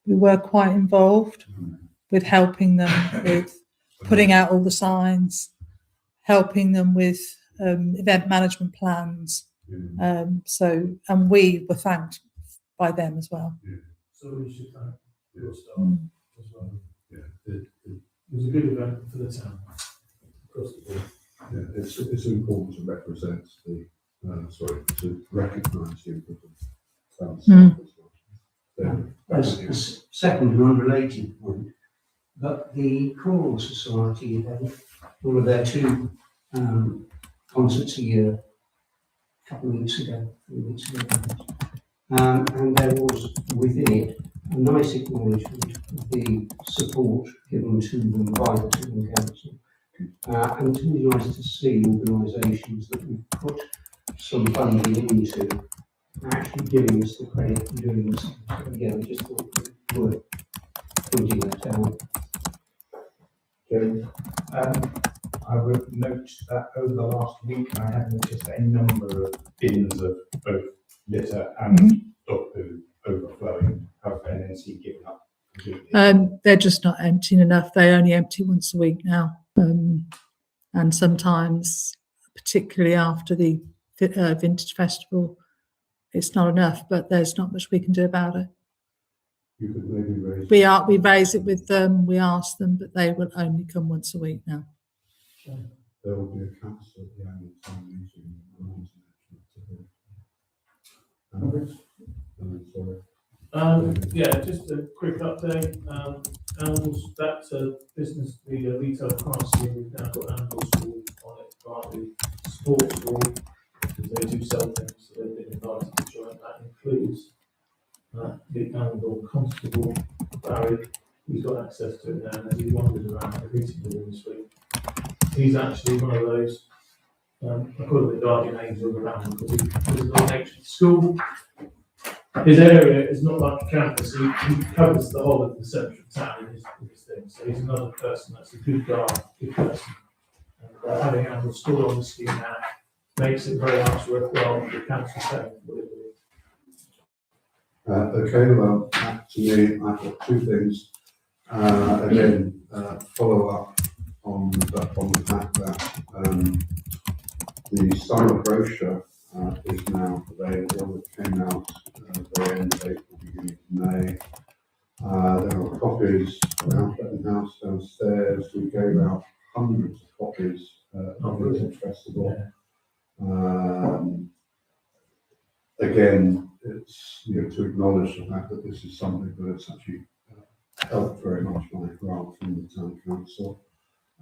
S2: we were quite involved with helping them with putting out all the signs, helping them with event management plans. And we were thanked by them as well.
S4: So we should thank your staff as well.
S1: Yeah,
S4: It was a good event for the town across the board.
S1: yeah, it's important to represent to recognise the input of town staff as well.
S6: As a second and unrelated point, but the Choral Society had one of their two concerts a year, a couple of weeks ago, 3 weeks ago, and there was within it a nice acknowledgement of the support given to them by the Town Council, And it's really nice to see organisations that we've put some funding into actually giving us the credit for doing this. Again, I just thought it was worth pointing that out.
S1: James?
S7: I would note that over the last week, I have noticed a number of bins of both litter and dog poo overflowing. Have NNC given up completely?
S2: They're just not emptying enough. They only empty once a week now. And sometimes, particularly after the Vintage Festival, it's not enough, but there's not much we can do about it.
S1: You could maybe raise.
S2: We raise it with them, we ask them, but they will only come once a week now.
S1: There will be a council at the annual town meeting. Sorry.
S4: Yeah, just a quick update. Animals, that business, the retail pharmacy, we've now got Animal School on it by the sports hall, because they do sell things, so they've been invited to join. That includes the animal constable, Barry, he's got access to it now, and as he wanders around the meeting room this week, he's actually one of those, I call it the guardian angel around, because he's not nature to school. His area is not like a campus, he covers the whole of the central town in his thing, so he's another person that's a good guy, good person. And having Animal School on the scheme now makes it very much worthwhile for the council saying what it is.
S1: Okay, well, back to me, I've got two things. Again, follow up on the fact that the summer brochure is now available. It came out very end of April, beginning of May. There are copies out at the house downstairs. We gave out hundreds of copies at the Vintage Festival. Again, it's to acknowledge the fact that this is something that it's actually helped very much by a grant from the town council.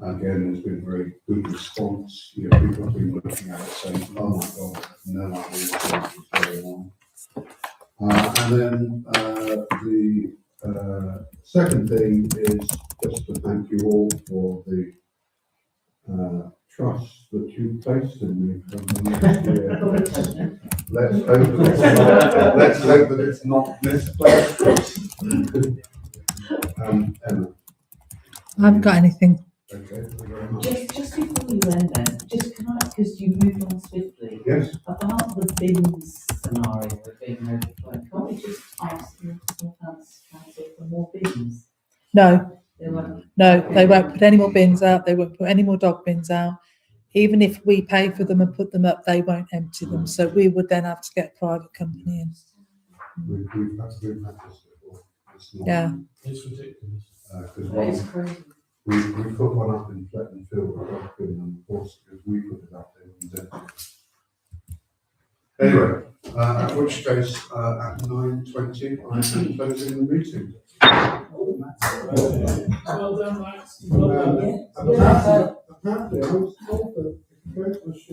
S1: Again, there's been a very good response. People have been looking at it saying, "Oh my God, I have no idea what is going on." And then the second thing is just to thank you all for the trust that you placed in me for the next year. Let's hope that it's not misplaced. Emma.
S2: I haven't got anything.
S1: Okay, thank you very much.
S5: Just before you end then, just can I, because you moved on swiftly,
S1: Yes,
S5: about the bins scenario of being overflowing, can't we just ask the council for more bins?
S2: No,
S5: They won't.
S2: no, they won't put any more bins out. They won't put any more dog bins out. Even if we pay for them and put them up, they won't empty them. So we would then have to get a private company in.
S1: we've had to do that before. It's not,
S2: Yeah.
S4: It's ridiculous.
S1: Because
S5: That is crazy.
S1: we put one up in Fletton Field, and of course, because we put it up there, it was empty. Anyway, at which case, at 9:20, I am closing the meeting.
S4: Well done, Max. Well done.
S1: Apparently, I was told that if you go to a